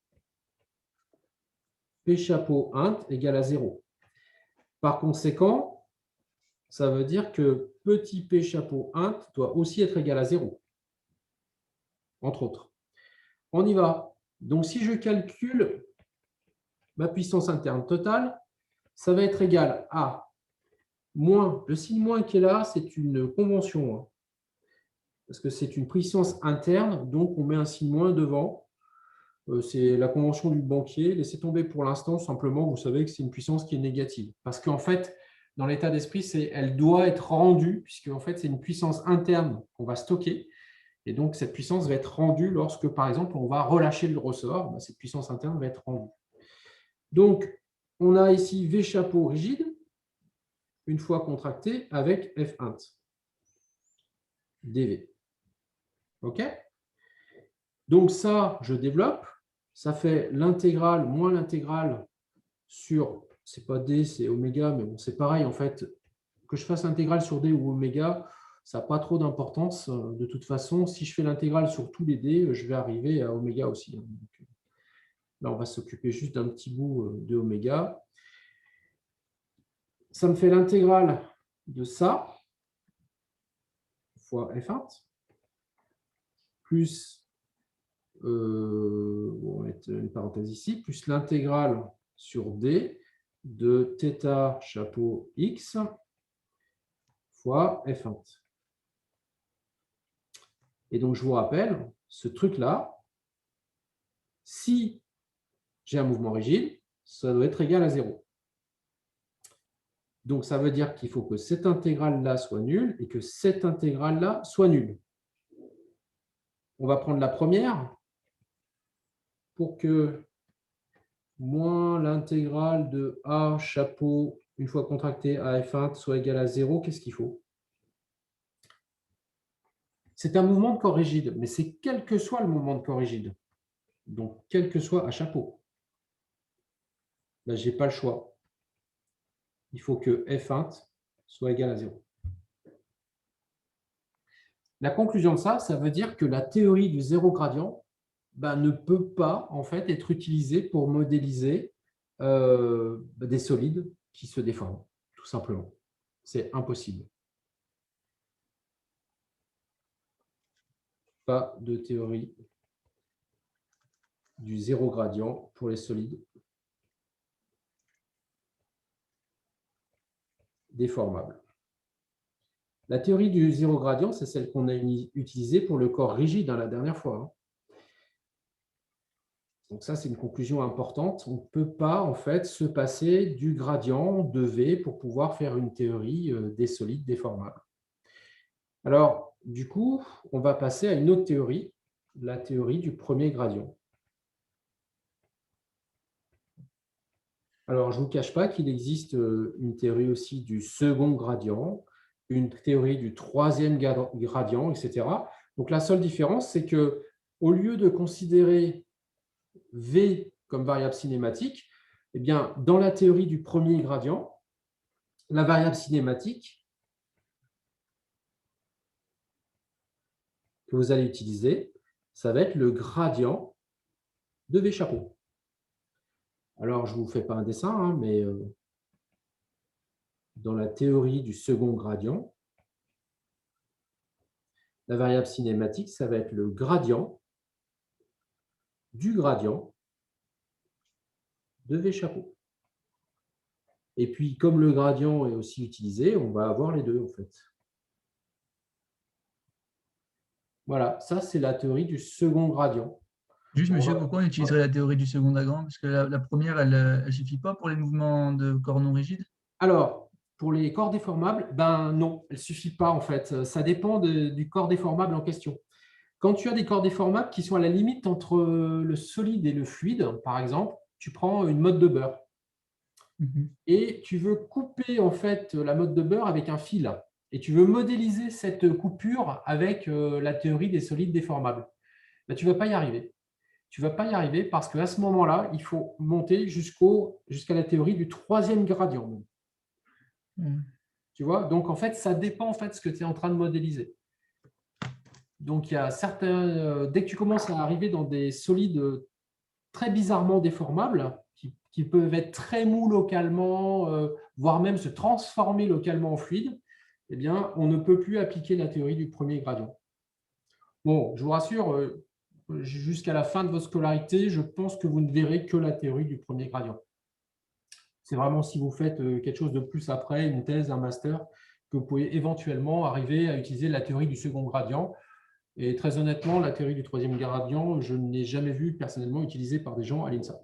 P chapeau int égale à 0. Par conséquent, ça veut dire que petit p chapeau int doit aussi être égal à 0, entre autres. On y va. Donc, si je calcule ma puissance interne totale, ça va être égal à moins. Le signe moins qui est là, c'est une convention. Hein, parce que c'est une puissance interne, donc on met un signe moins devant. C'est la convention du banquier. Laissez tomber pour l'instant, simplement, vous savez que c'est une puissance qui est négative. Parce qu'en fait, dans l'état d'esprit, elle doit être rendue, puisque en fait, c'est une puissance interne qu'on va stocker. Et donc, cette puissance va être rendue lorsque, par exemple, on va relâcher le ressort. Cette puissance interne va être rendue. Donc, on a ici V chapeau rigide, une fois contracté, avec F int, dV. OK? Donc ça, je développe. Ça fait l'intégrale moins l'intégrale sur, c'est pas D, c'est oméga, mais bon, c'est pareil en fait. Que je fasse l'intégrale sur D ou oméga, ça n'a pas trop d'importance. De toute façon, si je fais l'intégrale sur tous les D, je vais arriver à oméga aussi. Donc, là, on va s'occuper juste d'un petit bout de oméga. Ça me fait l'intégrale de ça fois F int plus, on va mettre une parenthèse ici, plus l'intégrale sur D de θ chapeau x fois F int. Et donc, je vous rappelle, ce truc-là, si j'ai un mouvement rigide, ça doit être égal à 0. Donc, ça veut dire qu'il faut que cette intégrale-là soit nulle et que cette intégrale-là soit nulle. On va prendre la première pour que moins l'intégrale de A chapeau, une fois contracté à F int, soit égal à 0. Qu'est-ce qu'il faut? C'est un mouvement de corps rigide, mais c'est quel que soit le mouvement de corps rigide. Donc, quel que soit A chapeau. Ben, je n'ai pas le choix. Il faut que F int soit égal à 0. La conclusion de ça, ça veut dire que la théorie du zéro gradient ne peut pas en fait être utilisée pour modéliser des solides qui se déforment, tout simplement. C'est impossible. Pas de théorie du zéro gradient pour les solides déformables. La théorie du zéro gradient, c'est celle qu'on a utilisée pour le corps rigide la dernière fois, hein. Donc ça, c'est une conclusion importante. On ne peut pas en fait se passer du gradient de V pour pouvoir faire une théorie des solides déformables. Alors, du coup, on va passer à une autre théorie, la théorie du premier gradient. Alors, je ne vous cache pas qu'il existe une théorie aussi du second gradient, une théorie du troisième gradient, etc. Donc, la seule différence, c'est que au lieu de considérer V comme variable cinématique, eh bien, dans la théorie du premier gradient, la variable cinématique que vous allez utiliser, ça va être le gradient de V chapeau. Alors, je ne vous fais pas un dessin, hein, mais dans la théorie du second gradient, la variable cinématique, ça va être le gradient du gradient de V chapeau. Et puis, comme le gradient est aussi utilisé, on va avoir les deux, en fait. Voilà, ça, c'est la théorie du second gradient. Juste, On monsieur, va- pourquoi on utiliserait la théorie du second gradient? Parce que la première, elle ne suffit pas pour les mouvements de corps non rigides? Alors, pour les corps déformables, ben non, elle ne suffit pas, en fait. Ça dépend du corps déformable en question. Quand tu as des corps déformables qui sont à la limite entre le solide et le fluide, par exemple, tu prends une motte de beurre et tu veux couper en fait la motte de beurre avec un fil et tu veux modéliser cette coupure avec la théorie des solides déformables. Ben, tu ne vas pas y arriver. Tu ne vas pas y arriver parce qu'à ce moment-là, il faut monter jusqu'à la théorie du troisième gradient. Tu vois? Donc, en fait, ça dépend en fait, de ce que tu es en train de modéliser. Donc, il y a certains, dès que tu commences à arriver dans des solides très bizarrement déformables, qui peuvent être très mous localement, voire même se transformer localement en fluide, eh bien, on ne peut plus appliquer la théorie du premier gradient. Bon, je vous rassure, jusqu'à la fin de votre scolarité, je pense que vous ne verrez que la théorie du premier gradient. C'est vraiment si vous faites quelque chose de plus après, une thèse, un master, que vous pouvez éventuellement arriver à utiliser la théorie du second gradient. Et très honnêtement, la théorie du troisième gradient, je ne l'ai jamais vue personnellement utilisée par des gens à l'INSA.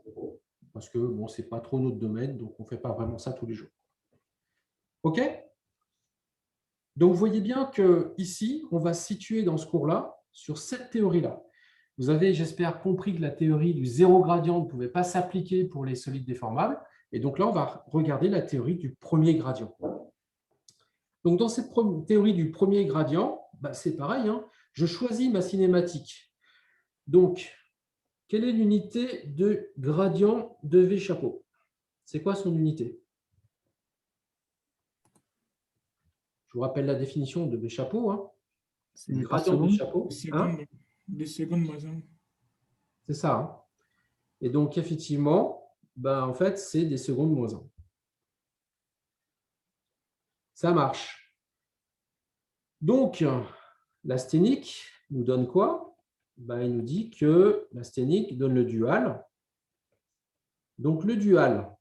Parce que bon, ce n'est pas trop notre domaine, donc on ne fait pas vraiment ça tous les jours. OK? Donc, vous voyez bien qu'ici, on va se situer dans ce cours-là sur cette théorie-là. Vous avez, j'espère, compris que la théorie du zéro gradient ne pouvait pas s'appliquer pour les solides déformables. Et donc là, on va regarder la théorie du premier gradient. Donc, dans cette théorie du premier gradient, bah, c'est pareil, hein, je choisis ma cinématique. Donc, quelle est l'unité de gradient de V chapeau? C'est quoi son unité? Je vous rappelle la définition de V chapeau. Hein. C'est par Gradient de seconde. chapeau. Des secondes, par exemple. C'est ça. Hein. Et donc, effectivement, ben, en fait, c'est des secondes moins 1. Ça marche. Donc, l'asténique nous donne quoi? Ben, il nous dit que l'asténique donne le dual. Donc, le dual,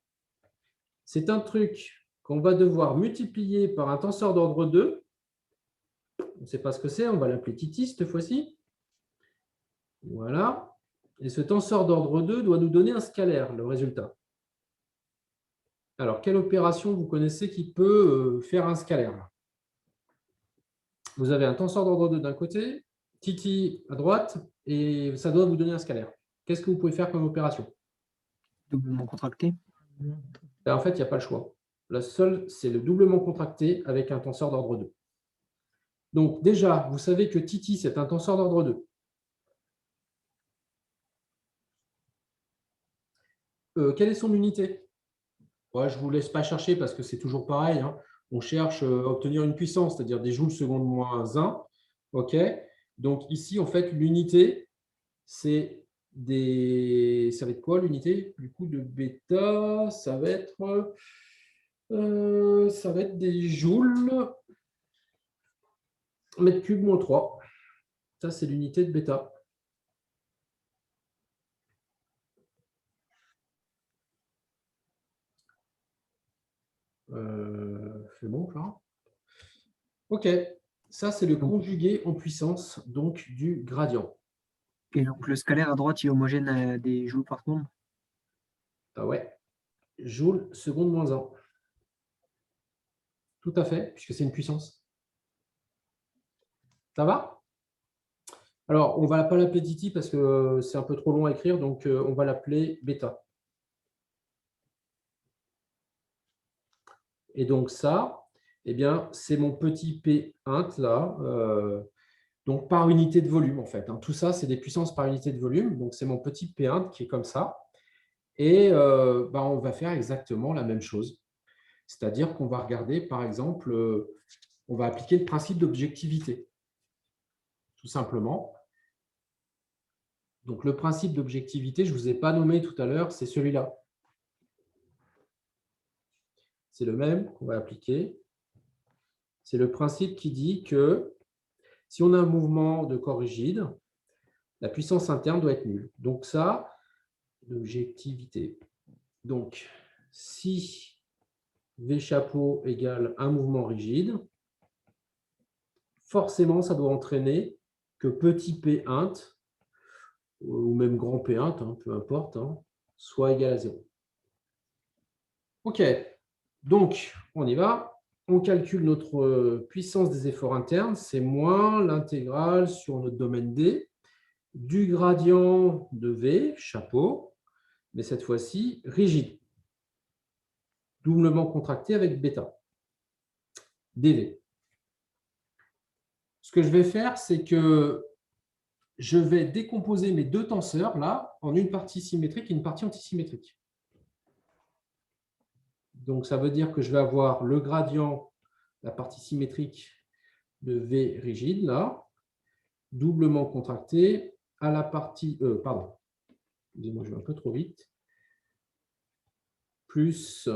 c'est un truc qu'on va devoir multiplier par un tenseur d'ordre 2. On ne sait pas ce que c'est, on va l'appeler Titi cette fois-ci. Voilà. Et ce tenseur d'ordre 2 doit nous donner un scalaire, le résultat. Alors, quelle opération vous connaissez qui peut faire un scalaire? Vous avez un tenseur d'ordre 2 d'un côté, Titi à droite, et ça doit vous donner un scalaire. Qu'est-ce que vous pouvez faire comme opération? Doublement contracté. Ben, en fait, il n'y a pas le choix. La seule, c'est le doublement contracté avec un tenseur d'ordre 2. Donc, déjà, vous savez que Titi, c'est un tenseur d'ordre 2. Quelle est son unité? Ouais, je ne vous laisse pas chercher parce que c'est toujours pareil. Hein. On cherche à obtenir une puissance, c'est-à-dire des joules seconde moins 1. OK. Donc, ici, en fait, l'unité, c'est des… Ça va être quoi l'unité? Du coup, de bêta, ça va être des joules mètre cube moins 3. Ça, c'est l'unité de bêta. C'est bon, là? OK. Ça, c'est le conjugué en puissance donc, du gradient. Et donc le scalaire à droite, il est homogène à des joules par seconde. Ah ouais, joule seconde moins 1. Tout à fait, puisque c'est une puissance. Ça va? Alors, on ne va pas l'appeler Titi parce que c'est un peu trop long à écrire, donc on va l'appeler bêta. Et donc ça, eh bien, c'est mon petit P int là, donc par unité de volume en fait. Tout ça, c'est des puissances par unité de volume. Donc c'est mon petit P int qui est comme ça. Et on va faire exactement la même chose. C'est-à-dire qu'on va regarder, par exemple, on va appliquer le principe d'objectivité. Tout simplement. Donc le principe d'objectivité, je ne vous ai pas nommé tout à l'heure, c'est celui-là. C'est le même qu'on va appliquer. C'est le principe qui dit que si on a un mouvement de corps rigide, la puissance interne doit être nulle. Donc ça, l'objectivité. Donc, si V chapeau égale un mouvement rigide, forcément, ça doit entraîner que petit p int, ou même grand p int, peu importe, soit égal à 0. OK, donc on y va. On calcule notre puissance des efforts internes, c'est moins l'intégrale sur notre domaine D du gradient de V, chapeau, mais cette fois-ci rigide, doublement contracté avec bêta, dV. Ce que je vais faire, c'est que je vais décomposer mes deux tenseurs là en une partie symétrique et une partie antisymétrique. Donc, ça veut dire que je vais avoir le gradient, la partie symétrique de V rigide, là, doublement contracté à la partie... pardon, excusez-moi, je vais un peu trop vite. Plus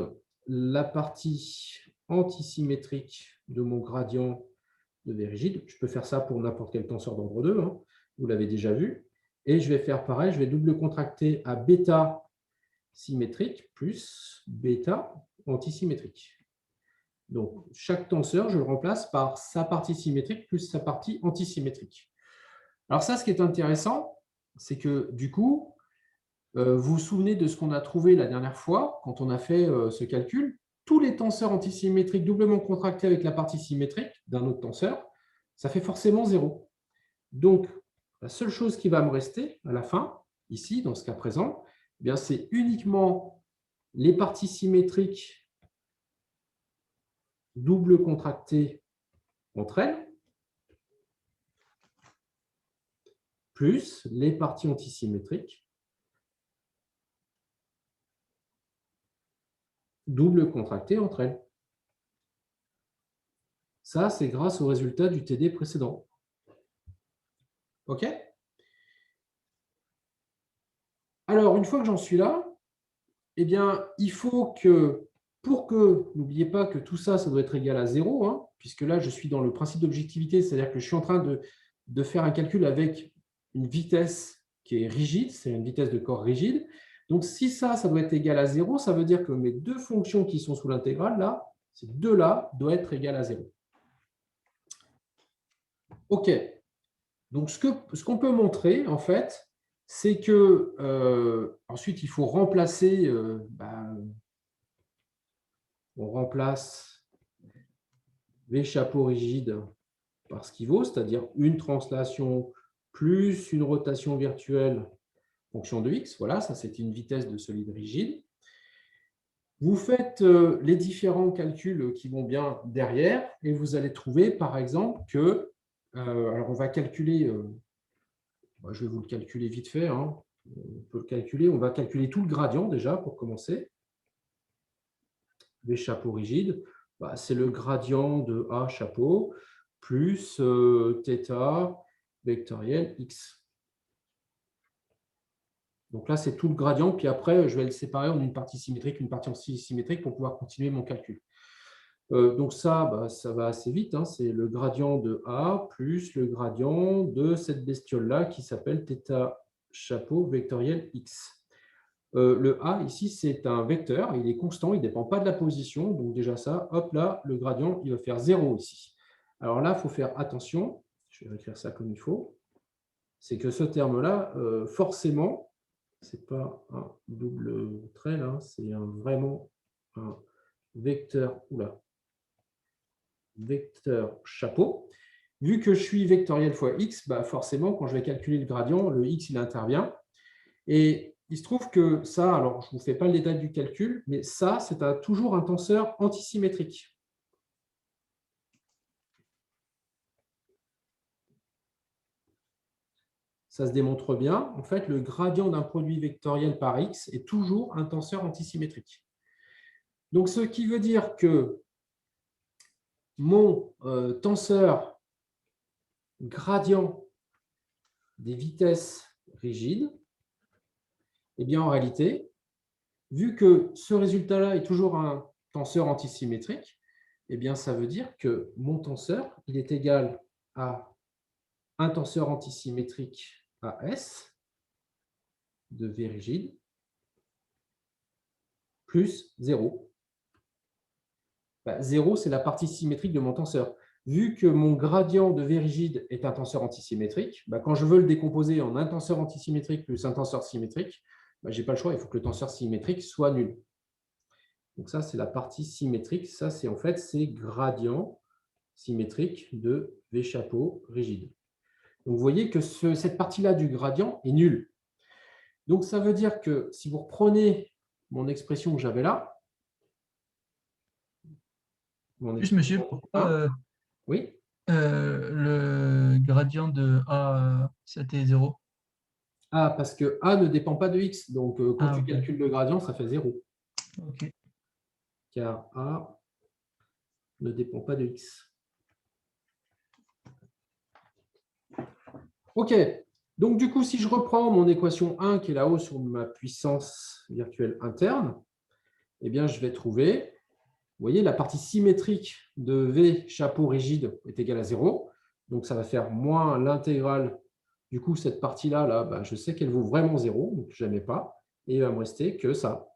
la partie antisymétrique de mon gradient de V rigide. Je peux faire ça pour n'importe quel tenseur d'ordre 2, vous l'avez déjà vu. Et je vais faire pareil, je vais double contracter à bêta symétrique plus bêta antisymétrique. Donc, chaque tenseur, je le remplace par sa partie symétrique plus sa partie antisymétrique. Alors ça, ce qui est intéressant, c'est que du coup, vous vous souvenez de ce qu'on a trouvé la dernière fois, quand on a fait ce calcul, tous les tenseurs antisymétriques doublement contractés avec la partie symétrique d'un autre tenseur, ça fait forcément 0. Donc, la seule chose qui va me rester à la fin, ici, dans ce cas présent, eh c'est uniquement les parties symétriques double contractées entre elles, plus les parties antisymétriques double contractées entre elles. Ça, c'est grâce au résultat du TD précédent. OK? Alors, une fois que j'en suis là, eh bien, il faut que, pour que, n'oubliez pas que tout ça, ça doit être égal à 0, puisque là, je suis dans le principe d'objectivité, c'est-à-dire que je suis en train de faire un calcul avec une vitesse qui est rigide, c'est une vitesse de corps rigide. Donc, si ça doit être égal à 0, ça veut dire que mes deux fonctions qui sont sous l'intégrale, là, ces deux-là, doivent être égales à 0. OK. Donc, ce qu'on peut montrer, en fait, c'est que ensuite, il faut remplacer, on remplace V chapeau rigide par ce qu'il vaut, c'est-à-dire une translation plus une rotation virtuelle fonction de x. Voilà, ça c'est une vitesse de solide rigide. Vous faites les différents calculs qui vont bien derrière et vous allez trouver par exemple que, alors on va calculer, je vais vous le calculer vite fait, on peut le calculer, on va calculer tout le gradient déjà pour commencer. V chapeau rigide, c'est le gradient de A chapeau plus θ vectoriel x. Donc là, c'est tout le gradient. Puis après, je vais le séparer en une partie symétrique, une partie antisymétrique pour pouvoir continuer mon calcul. Donc ça, ça va assez vite. C'est le gradient de A plus le gradient de cette bestiole-là qui s'appelle θ chapeau vectoriel x. Le A, ici, c'est un vecteur. Il est constant, il ne dépend pas de la position. Donc déjà ça, hop là, le gradient, il va faire 0 ici. Alors là, il faut faire attention, je vais écrire ça comme il faut, c'est que ce terme-là, forcément, ce n'est pas un double trait, là, c'est vraiment un vecteur, vecteur chapeau. Vu que je suis vectoriel fois x, bah forcément, quand je vais calculer le gradient, le x, il intervient. Et il se trouve que ça, alors je ne vous fais pas le détail du calcul, mais ça, c'est toujours un tenseur antisymétrique. Ça se démontre bien. En fait, le gradient d'un produit vectoriel par x est toujours un tenseur antisymétrique. Donc, ce qui veut dire que mon tenseur gradient des vitesses rigides, eh bien, en réalité, vu que ce résultat-là est toujours un tenseur antisymétrique, eh bien, ça veut dire que mon tenseur, il est égal à un tenseur antisymétrique à S de V rigide plus 0. 0, c'est la partie symétrique de mon tenseur. Vu que mon gradient de V rigide est un tenseur antisymétrique, quand je veux le décomposer en un tenseur antisymétrique plus un tenseur symétrique, je n'ai pas le choix, il faut que le tenseur symétrique soit nul. Donc ça, c'est la partie symétrique. Ça, c'est en fait ces gradients symétriques de V chapeau rigide. Donc vous voyez que cette partie-là du gradient est nulle. Donc ça veut dire que si vous reprenez mon expression que j'avais là, Juste, monsieur, pourquoi oui, le gradient de A, c'était 0? Ah, parce que A ne dépend pas de X. Donc quand tu ok. calcules le gradient, ça fait 0. Ok. Car A ne dépend pas de X. OK. Donc, du coup, si je reprends mon équation 1 qui est là-haut sur ma puissance virtuelle interne, eh bien, je vais trouver, vous voyez, la partie symétrique de V chapeau rigide est égale à 0. Donc, ça va faire moins l'intégrale. Du coup, cette partie-là, là, je sais qu'elle vaut vraiment 0, donc je ne la mets pas. Et il va me rester que ça.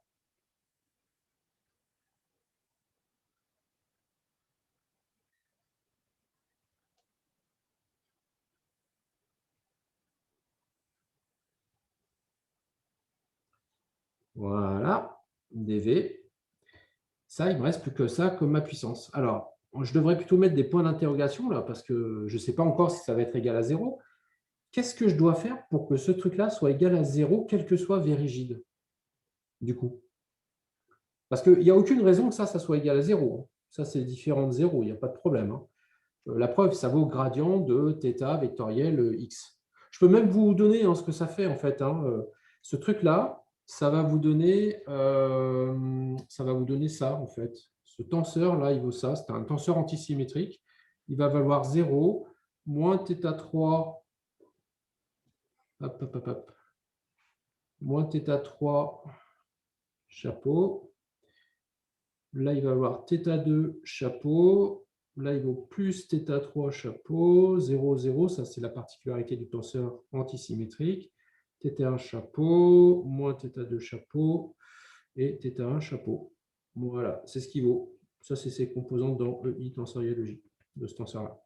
Voilà, dV. Ça, il ne me reste plus que ça comme ma puissance. Alors, je devrais plutôt mettre des points d'interrogation là, parce que je ne sais pas encore si ça va être égal à 0. Qu'est-ce que je dois faire pour que ce truc-là soit égal à 0, quel que soit V rigide, du coup? Parce qu'il n'y a aucune raison que ça soit égal à 0. Ça, c'est différent de 0, il n'y a pas de problème. La preuve, ça vaut gradient de θ vectoriel x. Je peux même vous donner ce que ça fait, en fait. Ce truc-là, ça va vous donner ça, en fait. Ce tenseur-là, il vaut ça. C'est un tenseur antisymétrique. Il va valoir 0, moins θ3, moins θ3 chapeau. Là, il va avoir θ2 chapeau. Là, il vaut plus θ3 chapeau. 0, 0, ça c'est la particularité du tenseur antisymétrique. θ1 chapeau, moins θ2 chapeau et θ1 chapeau. Voilà, c'est ce qu'il vaut. Ça, c'est ses composantes dans le I tensoriel de J, de ce tenseur-là.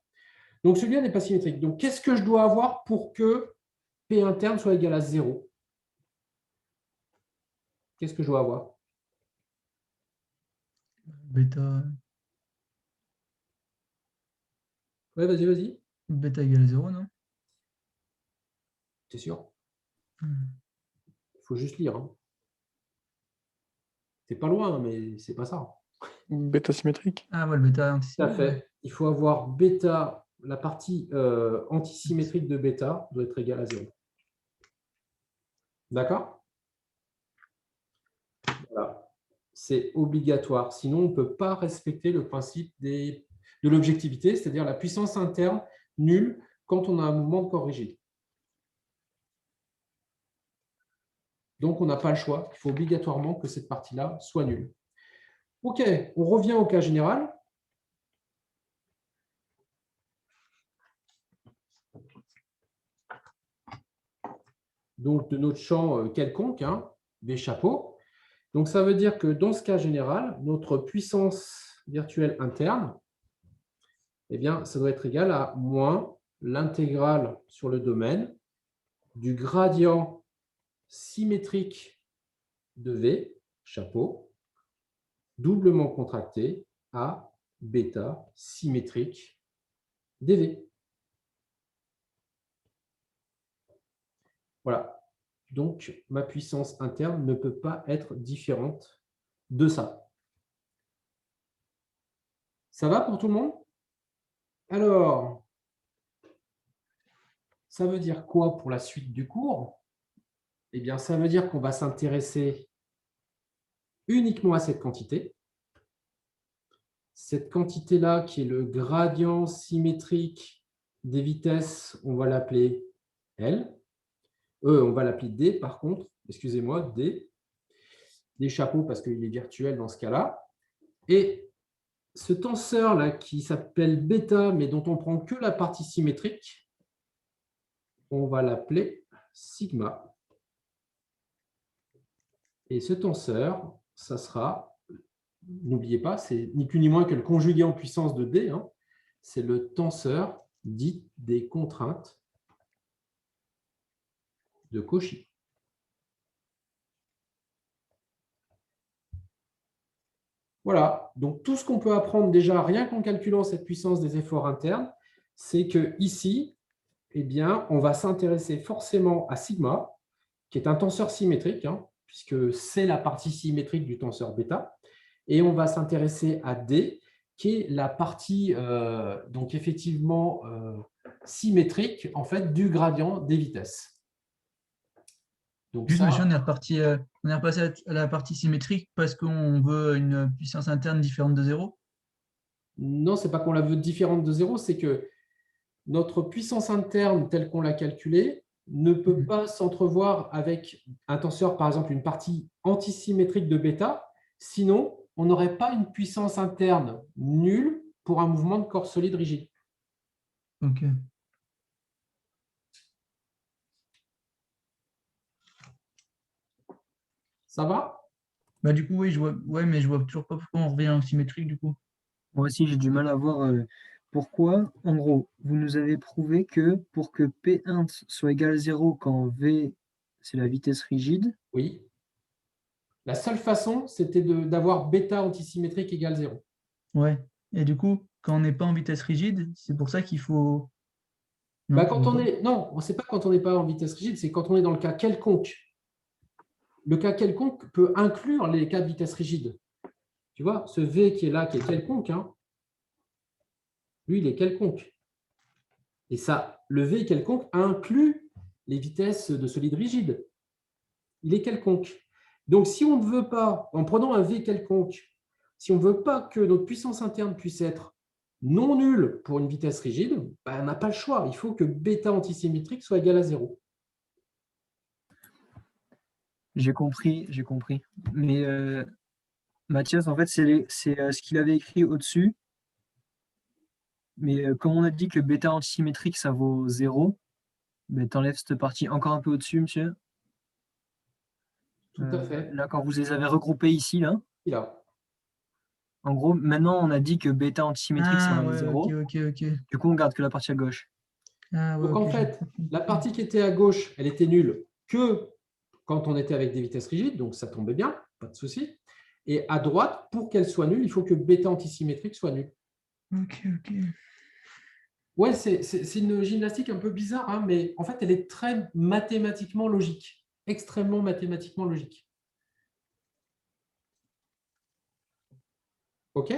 Donc, celui-là n'est pas symétrique. Donc, qu'est-ce que je dois avoir pour que P interne soit égal à 0? Qu'est-ce que je dois avoir? Bêta. Ouais, vas-y, vas-y. Bêta égale à 0, non? T'es sûr? Il faut juste lire. C'est pas loin, mais c'est pas ça. Bêta symétrique. Ah ouais, le bêta Tout à antisymétrique. fait. Il faut avoir bêta, la partie antisymétrique de bêta doit être égale à 0. D'accord? Voilà. C'est obligatoire. Sinon, on ne peut pas respecter le principe de l'objectivité, c'est-à-dire la puissance interne nulle quand on a un mouvement de corps rigide. Donc, on n'a pas le choix. Il faut obligatoirement que cette partie-là soit nulle. OK, on revient au cas général. Donc, de notre champ quelconque, des chapeaux. Donc, ça veut dire que dans ce cas général, notre puissance virtuelle interne, eh bien, ça doit être égal à moins l'intégrale sur le domaine du gradient symétrique de V, chapeau, doublement contracté à bêta symétrique dV. Voilà. Donc, ma puissance interne ne peut pas être différente de ça. Ça va pour tout le monde? Alors, ça veut dire quoi pour la suite du cours? Eh bien, ça veut dire qu'on va s'intéresser uniquement à cette quantité. Cette quantité-là, qui est le gradient symétrique des vitesses, on va l'appeler L. On va l'appeler D, par contre. Excusez-moi, D. Des chapeaux, parce qu'il est virtuel dans ce cas-là. Et ce tenseur-là, qui s'appelle bêta, mais dont on prend que la partie symétrique, on va l'appeler sigma. Et ce tenseur, ça sera, n'oubliez pas, c'est ni plus ni moins que le conjugué en puissance de D, hein. C'est le tenseur dit des contraintes de Cauchy. Voilà, donc tout ce qu'on peut apprendre déjà, rien qu'en calculant cette puissance des efforts internes, c'est qu'ici, eh bien, on va s'intéresser forcément à sigma, qui est un tenseur symétrique, hein, puisque c'est la partie symétrique du tenseur bêta, et on va s'intéresser à D, qui est la partie donc effectivement symétrique en fait, du gradient des vitesses. Donc Juste, ça, monsieur, on est reparti, on est repassé à la partie symétrique parce qu'on veut une puissance interne différente de 0. non, ce n'est pas qu'on la veut différente de 0, c'est que notre puissance interne telle qu'on l'a calculée ne peut pas s'entrevoir avec un tenseur, par exemple, une partie antisymétrique de bêta, sinon on n'aurait pas une puissance interne nulle pour un mouvement de corps solide rigide. Ok. Ça va? Bah, du coup, oui, je vois, ouais, mais je vois toujours pas pourquoi on revient en symétrique, du coup. Moi aussi, j'ai du mal à voir pourquoi. En gros, vous nous avez prouvé que pour que P1 soit égal à 0 quand V, c'est la vitesse rigide, Oui. La seule façon, c'était d'avoir bêta antisymétrique égale 0. Ouais. Et du coup, quand on n'est pas en vitesse rigide, c'est pour ça qu'il faut. Bah, Non, quand on est, non, on ne sait pas quand on n'est pas en vitesse rigide, c'est quand on est dans le cas quelconque. Le cas quelconque peut inclure les cas de vitesse rigide. Tu vois, ce V qui est là, qui est quelconque, hein, lui, il est quelconque. Et ça, le V quelconque inclut les vitesses de solide rigide. Il est quelconque. Donc, si on ne veut pas, en prenant un V quelconque, si on ne veut pas que notre puissance interne puisse être non nulle pour une vitesse rigide, bah, on n'a pas le choix. Il faut que bêta antisymétrique soit égal à 0. j'ai compris. Mais Mathias, en fait, c'est ce qu'il avait écrit au-dessus. Mais comme on a dit que bêta antisymétrique, ça vaut 0, ben, tu enlèves cette partie encore un peu au-dessus, monsieur. Tout à fait. Là, quand vous les avez regroupés ici, là, Il a. en gros, maintenant, on a dit que bêta antisymétrique, ça Ah, valait ouais, 0. ok. Du coup, on garde que la partie à gauche. Ah, ouais, Donc, ok, en fait, la partie qui était à gauche, elle était nulle que quand on était avec des vitesses rigides, donc ça tombait bien, pas de souci. Et à droite, pour qu'elle soit nulle, il faut que bêta antisymétrique soit nulle. Ok. Ouais, c'est une gymnastique un peu bizarre, hein, mais en fait, elle est très mathématiquement logique, extrêmement mathématiquement logique. OK?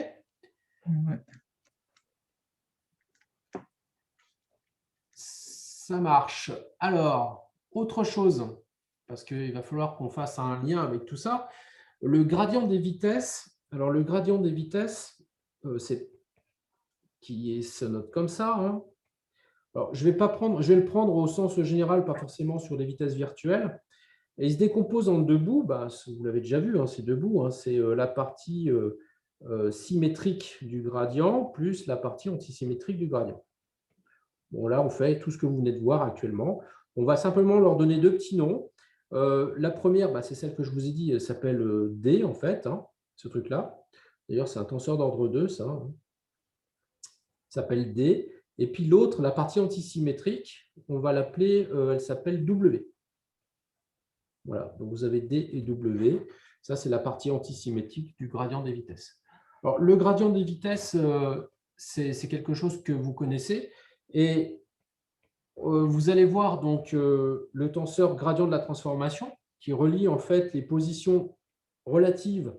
Ouais. Ça marche. Alors, autre chose, parce qu'il va falloir qu'on fasse un lien avec tout ça. Le gradient des vitesses. Alors, le gradient des vitesses, se note comme ça, hein. Alors, je vais le prendre au sens général, pas forcément sur des vitesses virtuelles. Et il se décompose en deux bouts. Bah, vous l'avez déjà vu, hein, ces deux bouts. Hein, c'est la partie symétrique du gradient plus la partie antisymétrique du gradient. Bon, là, on fait tout ce que vous venez de voir actuellement. On va simplement leur donner deux petits noms. La première, bah, c'est celle que je vous ai dit, elle s'appelle D, en fait, hein, ce truc-là. D'ailleurs, c'est un tenseur d'ordre 2, ça. Hein. s'appelle D. Et puis l'autre, la partie antisymétrique, on va l'appeler, elle s'appelle W. Voilà, donc vous avez D et W. Ça, c'est la partie antisymétrique du gradient des vitesses. Alors, le gradient des vitesses, c'est quelque chose que vous connaissez. Et vous allez voir donc le tenseur gradient de la transformation qui relie en fait les positions relatives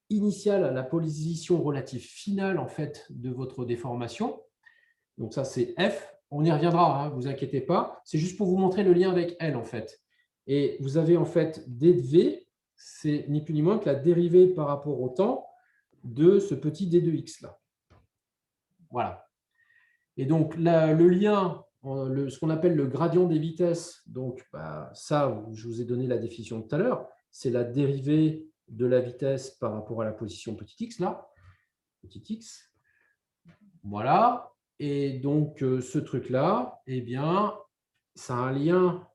initiales à la position relative finale en fait de votre déformation. Donc ça, c'est F. On y reviendra, hein, vous inquiétez pas. C'est juste pour vous montrer le lien avec L en fait. Et vous avez en fait D de V, c'est ni plus ni moins que la dérivée par rapport au temps de ce petit D de X là. Voilà. Et donc le lien, ce qu'on appelle le gradient des vitesses, donc ça, je vous ai donné la définition tout à l'heure, c'est la dérivée de la vitesse par rapport à la position petit x là, petit x. Voilà. Et donc ce truc-là, eh bien, ça a un lien,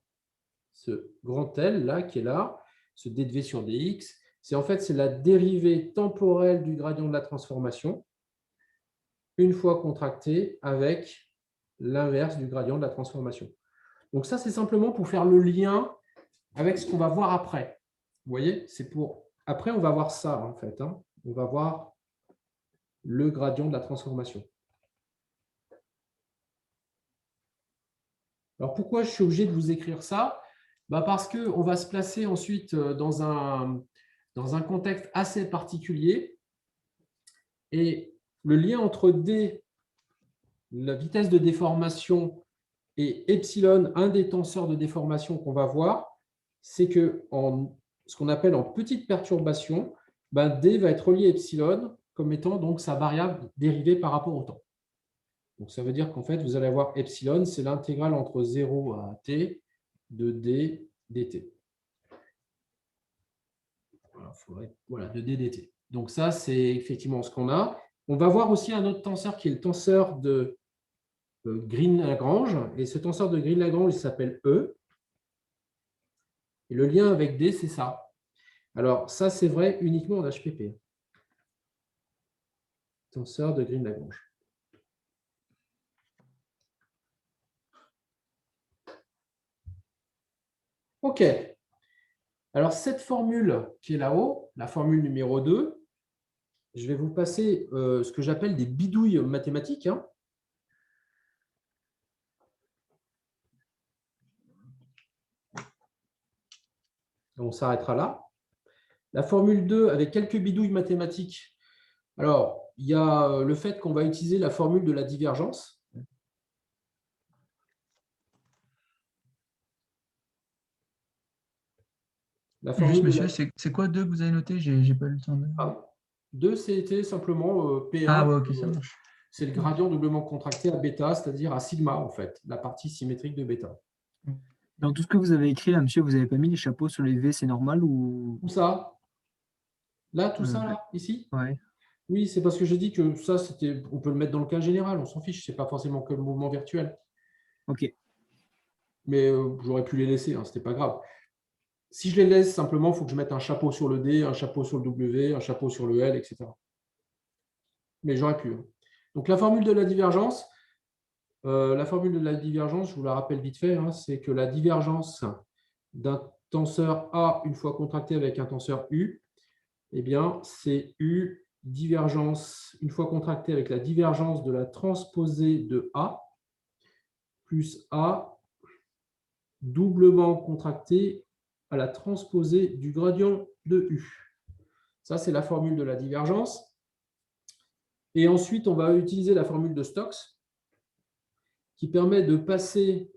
ce grand L là qui est là, ce d de v sur dx, c'est la dérivée temporelle du gradient de la transformation une fois contracté avec l'inverse du gradient de la transformation. Donc ça, c'est simplement pour faire le lien avec ce qu'on va voir après. Vous voyez, c'est pour… Après, on va voir ça, en fait. Hein. On va voir le gradient de la transformation. Alors, pourquoi je suis obligé de vous écrire ça? Parce qu'on va se placer ensuite dans un contexte assez particulier. Et le lien entre D, la vitesse de déformation, et epsilon, un des tenseurs de déformation qu'on va voir, c'est que ce qu'on appelle en petite perturbation, D va être relié à epsilon comme étant donc sa variable dérivée par rapport au temps. Donc ça veut dire qu'en fait, vous allez avoir epsilon, c'est l'intégrale entre 0 à t de d dt. Voilà, de d dt. Donc ça, c'est effectivement ce qu'on a. On va voir aussi un autre tenseur qui est le tenseur de Green-Lagrange. Et ce tenseur de Green-Lagrange, il s'appelle E. Et le lien avec D, c'est ça. Alors, ça, c'est vrai uniquement en HPP. Tenseur de Green-Lagrange. OK. Alors, cette formule qui est là-haut, la formule numéro 2, je vais vous passer ce que j'appelle des bidouilles mathématiques. Hein. On s'arrêtera là. La formule 2 avec quelques bidouilles mathématiques. Alors, il y a le fait qu'on va utiliser la formule de la divergence. Juste, monsieur, c'est quoi 2 que vous avez noté? J'ai pas eu le temps de… 2, c'était simplement P1. Ah ouais, ok, ça marche. C'est le gradient doublement contracté à bêta, c'est-à-dire à sigma, en fait, la partie symétrique de bêta. Dans tout ce que vous avez écrit, là, monsieur, vous n'avez pas mis les chapeaux sur les V, c'est normal ou… Où ça? Là, tout ça, là, ici? Ouais. Oui, c'est parce que j'ai dit que ça, on peut le mettre dans le cas général, on s'en fiche, ce n'est pas forcément que le mouvement virtuel. Ok. Mais j'aurais pu les laisser, hein, ce n'était pas grave. Si je les laisse, simplement, il faut que je mette un chapeau sur le D, un chapeau sur le W, un chapeau sur le L, etc. Mais j'aurais pu. Hein. Donc, la formule de la divergence, je vous la rappelle vite fait, hein, c'est que la divergence d'un tenseur A une fois contracté avec un tenseur U, eh bien, c'est U divergence une fois contracté avec la divergence de la transposée de A plus A doublement contracté à la transposée du gradient de U. Ça, c'est la formule de la divergence. Et ensuite, on va utiliser la formule de Stokes qui permet de passer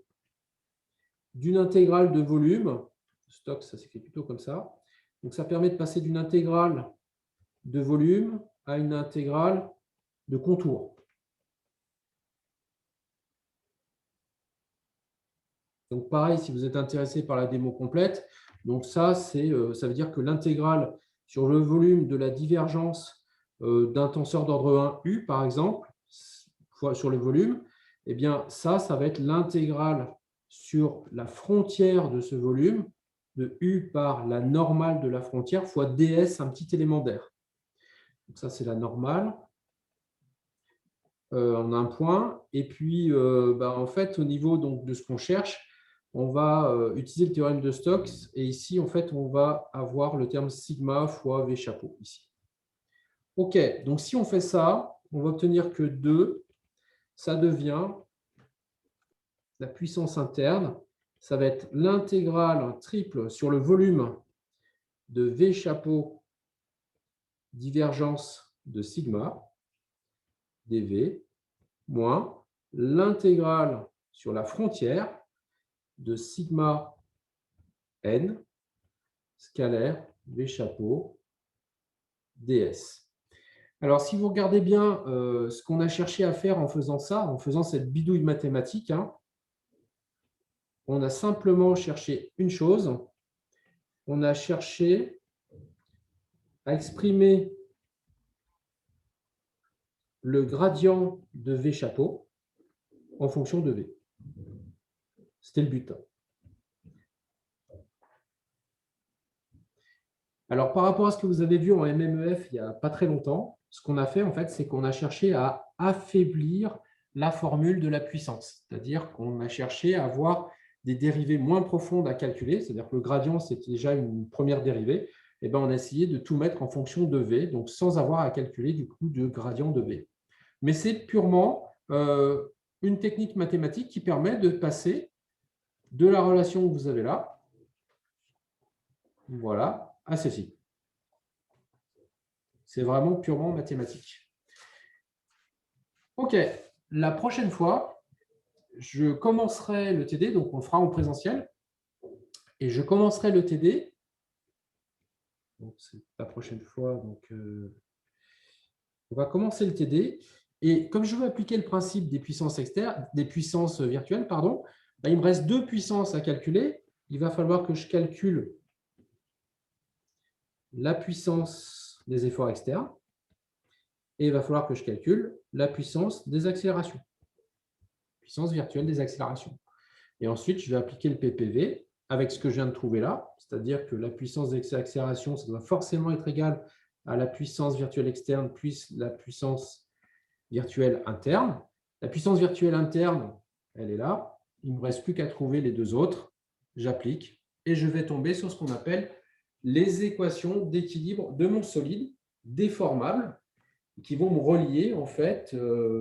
d'une intégrale de volume, Stokes, ça s'écrit plutôt comme ça, donc ça permet de passer d'une intégrale de volume à une intégrale de contour. Donc pareil, si vous êtes intéressé par la démo complète, donc ça veut dire que l'intégrale sur le volume de la divergence d'un tenseur d'ordre 1 U, par exemple, fois sur le volume, eh bien ça va être l'intégrale sur la frontière de ce volume, de U par la normale de la frontière, fois ds, un petit élément d'air. Donc ça, c'est la normale. on a un point. Et puis, en fait, au niveau donc, de ce qu'on cherche, on va utiliser le théorème de Stokes. Et ici, en fait, on va avoir le terme sigma fois V chapeau ici. OK, donc si on fait ça, on va obtenir que 2, ça devient la puissance interne. Ça va être l'intégrale triple sur le volume de V chapeau divergence de sigma, dV, moins l'intégrale sur la frontière de sigma n scalaire V chapeau ds. Alors, si vous regardez bien ce qu'on a cherché à faire en faisant ça, en faisant cette bidouille mathématique, on a simplement cherché une chose. On a cherché à exprimer le gradient de V chapeau en fonction de V. C'était le but. Alors, par rapport à ce que vous avez vu en MMEF il n'y a pas très longtemps, ce qu'on a fait, en fait, c'est qu'on a cherché à affaiblir la formule de la puissance. C'est-à-dire qu'on a cherché à avoir des dérivées moins profondes à calculer. C'est-à-dire que le gradient, c'était déjà une première dérivée. Et bien, on a essayé de tout mettre en fonction de V, donc sans avoir à calculer du coup de gradient de V. Mais c'est purement une technique mathématique qui permet de passer de la relation que vous avez là, voilà, à ceci. C'est vraiment purement mathématique. OK, la prochaine fois, je commencerai le TD, donc on le fera en présentiel, et je commencerai le TD. C'est la prochaine fois, donc on va commencer le TD. Et comme je veux appliquer le principe des puissances externes, des puissances virtuelles, pardon, il me reste 2 puissances à calculer. Il va falloir que je calcule la puissance des efforts externes et il va falloir que je calcule la puissance des accélérations, puissance virtuelle des accélérations. Et ensuite, je vais appliquer le PPV avec ce que je viens de trouver là, c'est-à-dire que la puissance des accélérations, ça doit forcément être égal à la puissance virtuelle externe plus la puissance virtuelle interne. La puissance virtuelle interne, elle est là. Il ne me reste plus qu'à trouver les 2 autres. J'applique et je vais tomber sur ce qu'on appelle les équations d'équilibre de mon solide déformable qui vont me relier en fait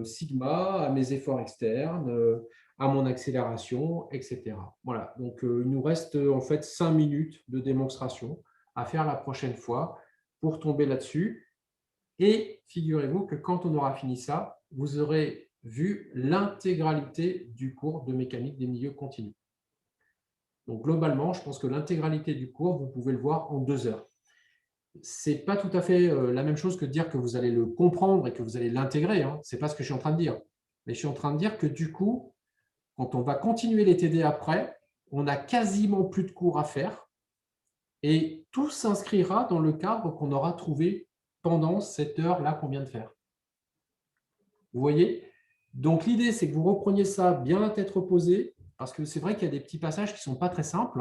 sigma à mes efforts externes, à mon accélération, etc. Voilà, donc il nous reste en fait 5 minutes de démonstration à faire la prochaine fois pour tomber là-dessus. Et figurez-vous que quand on aura fini ça, vous aurez vu l'intégralité du cours de mécanique des milieux continus. Donc, globalement, je pense que l'intégralité du cours, vous pouvez le voir en 2 heures. Ce n'est pas tout à fait la même chose que de dire que vous allez le comprendre et que vous allez l'intégrer. Ce n'est pas ce que je suis en train de dire. Mais je suis en train de dire que du coup, quand on va continuer les TD après, on n'a quasiment plus de cours à faire et tout s'inscrira dans le cadre qu'on aura trouvé pendant cette heure-là qu'on vient de faire. Vous voyez? Donc, l'idée, c'est que vous repreniez ça bien à tête reposée, parce que c'est vrai qu'il y a des petits passages qui ne sont pas très simples.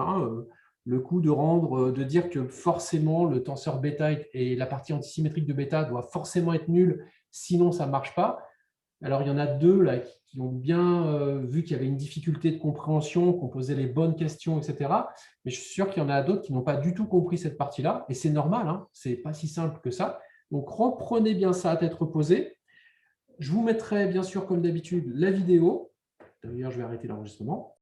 Le coup de dire que forcément le tenseur bêta et la partie antisymétrique de bêta doit forcément être nulle, sinon ça ne marche pas. Alors, il y en a 2 là, qui ont bien vu qu'il y avait une difficulté de compréhension, qu'on posait les bonnes questions, etc. Mais je suis sûr qu'il y en a d'autres qui n'ont pas du tout compris cette partie-là. Et c'est normal, ce n'est pas si simple que ça. Donc, reprenez bien ça à tête reposée. Je vous mettrai bien sûr, comme d'habitude, la vidéo. D'ailleurs, je vais arrêter l'enregistrement.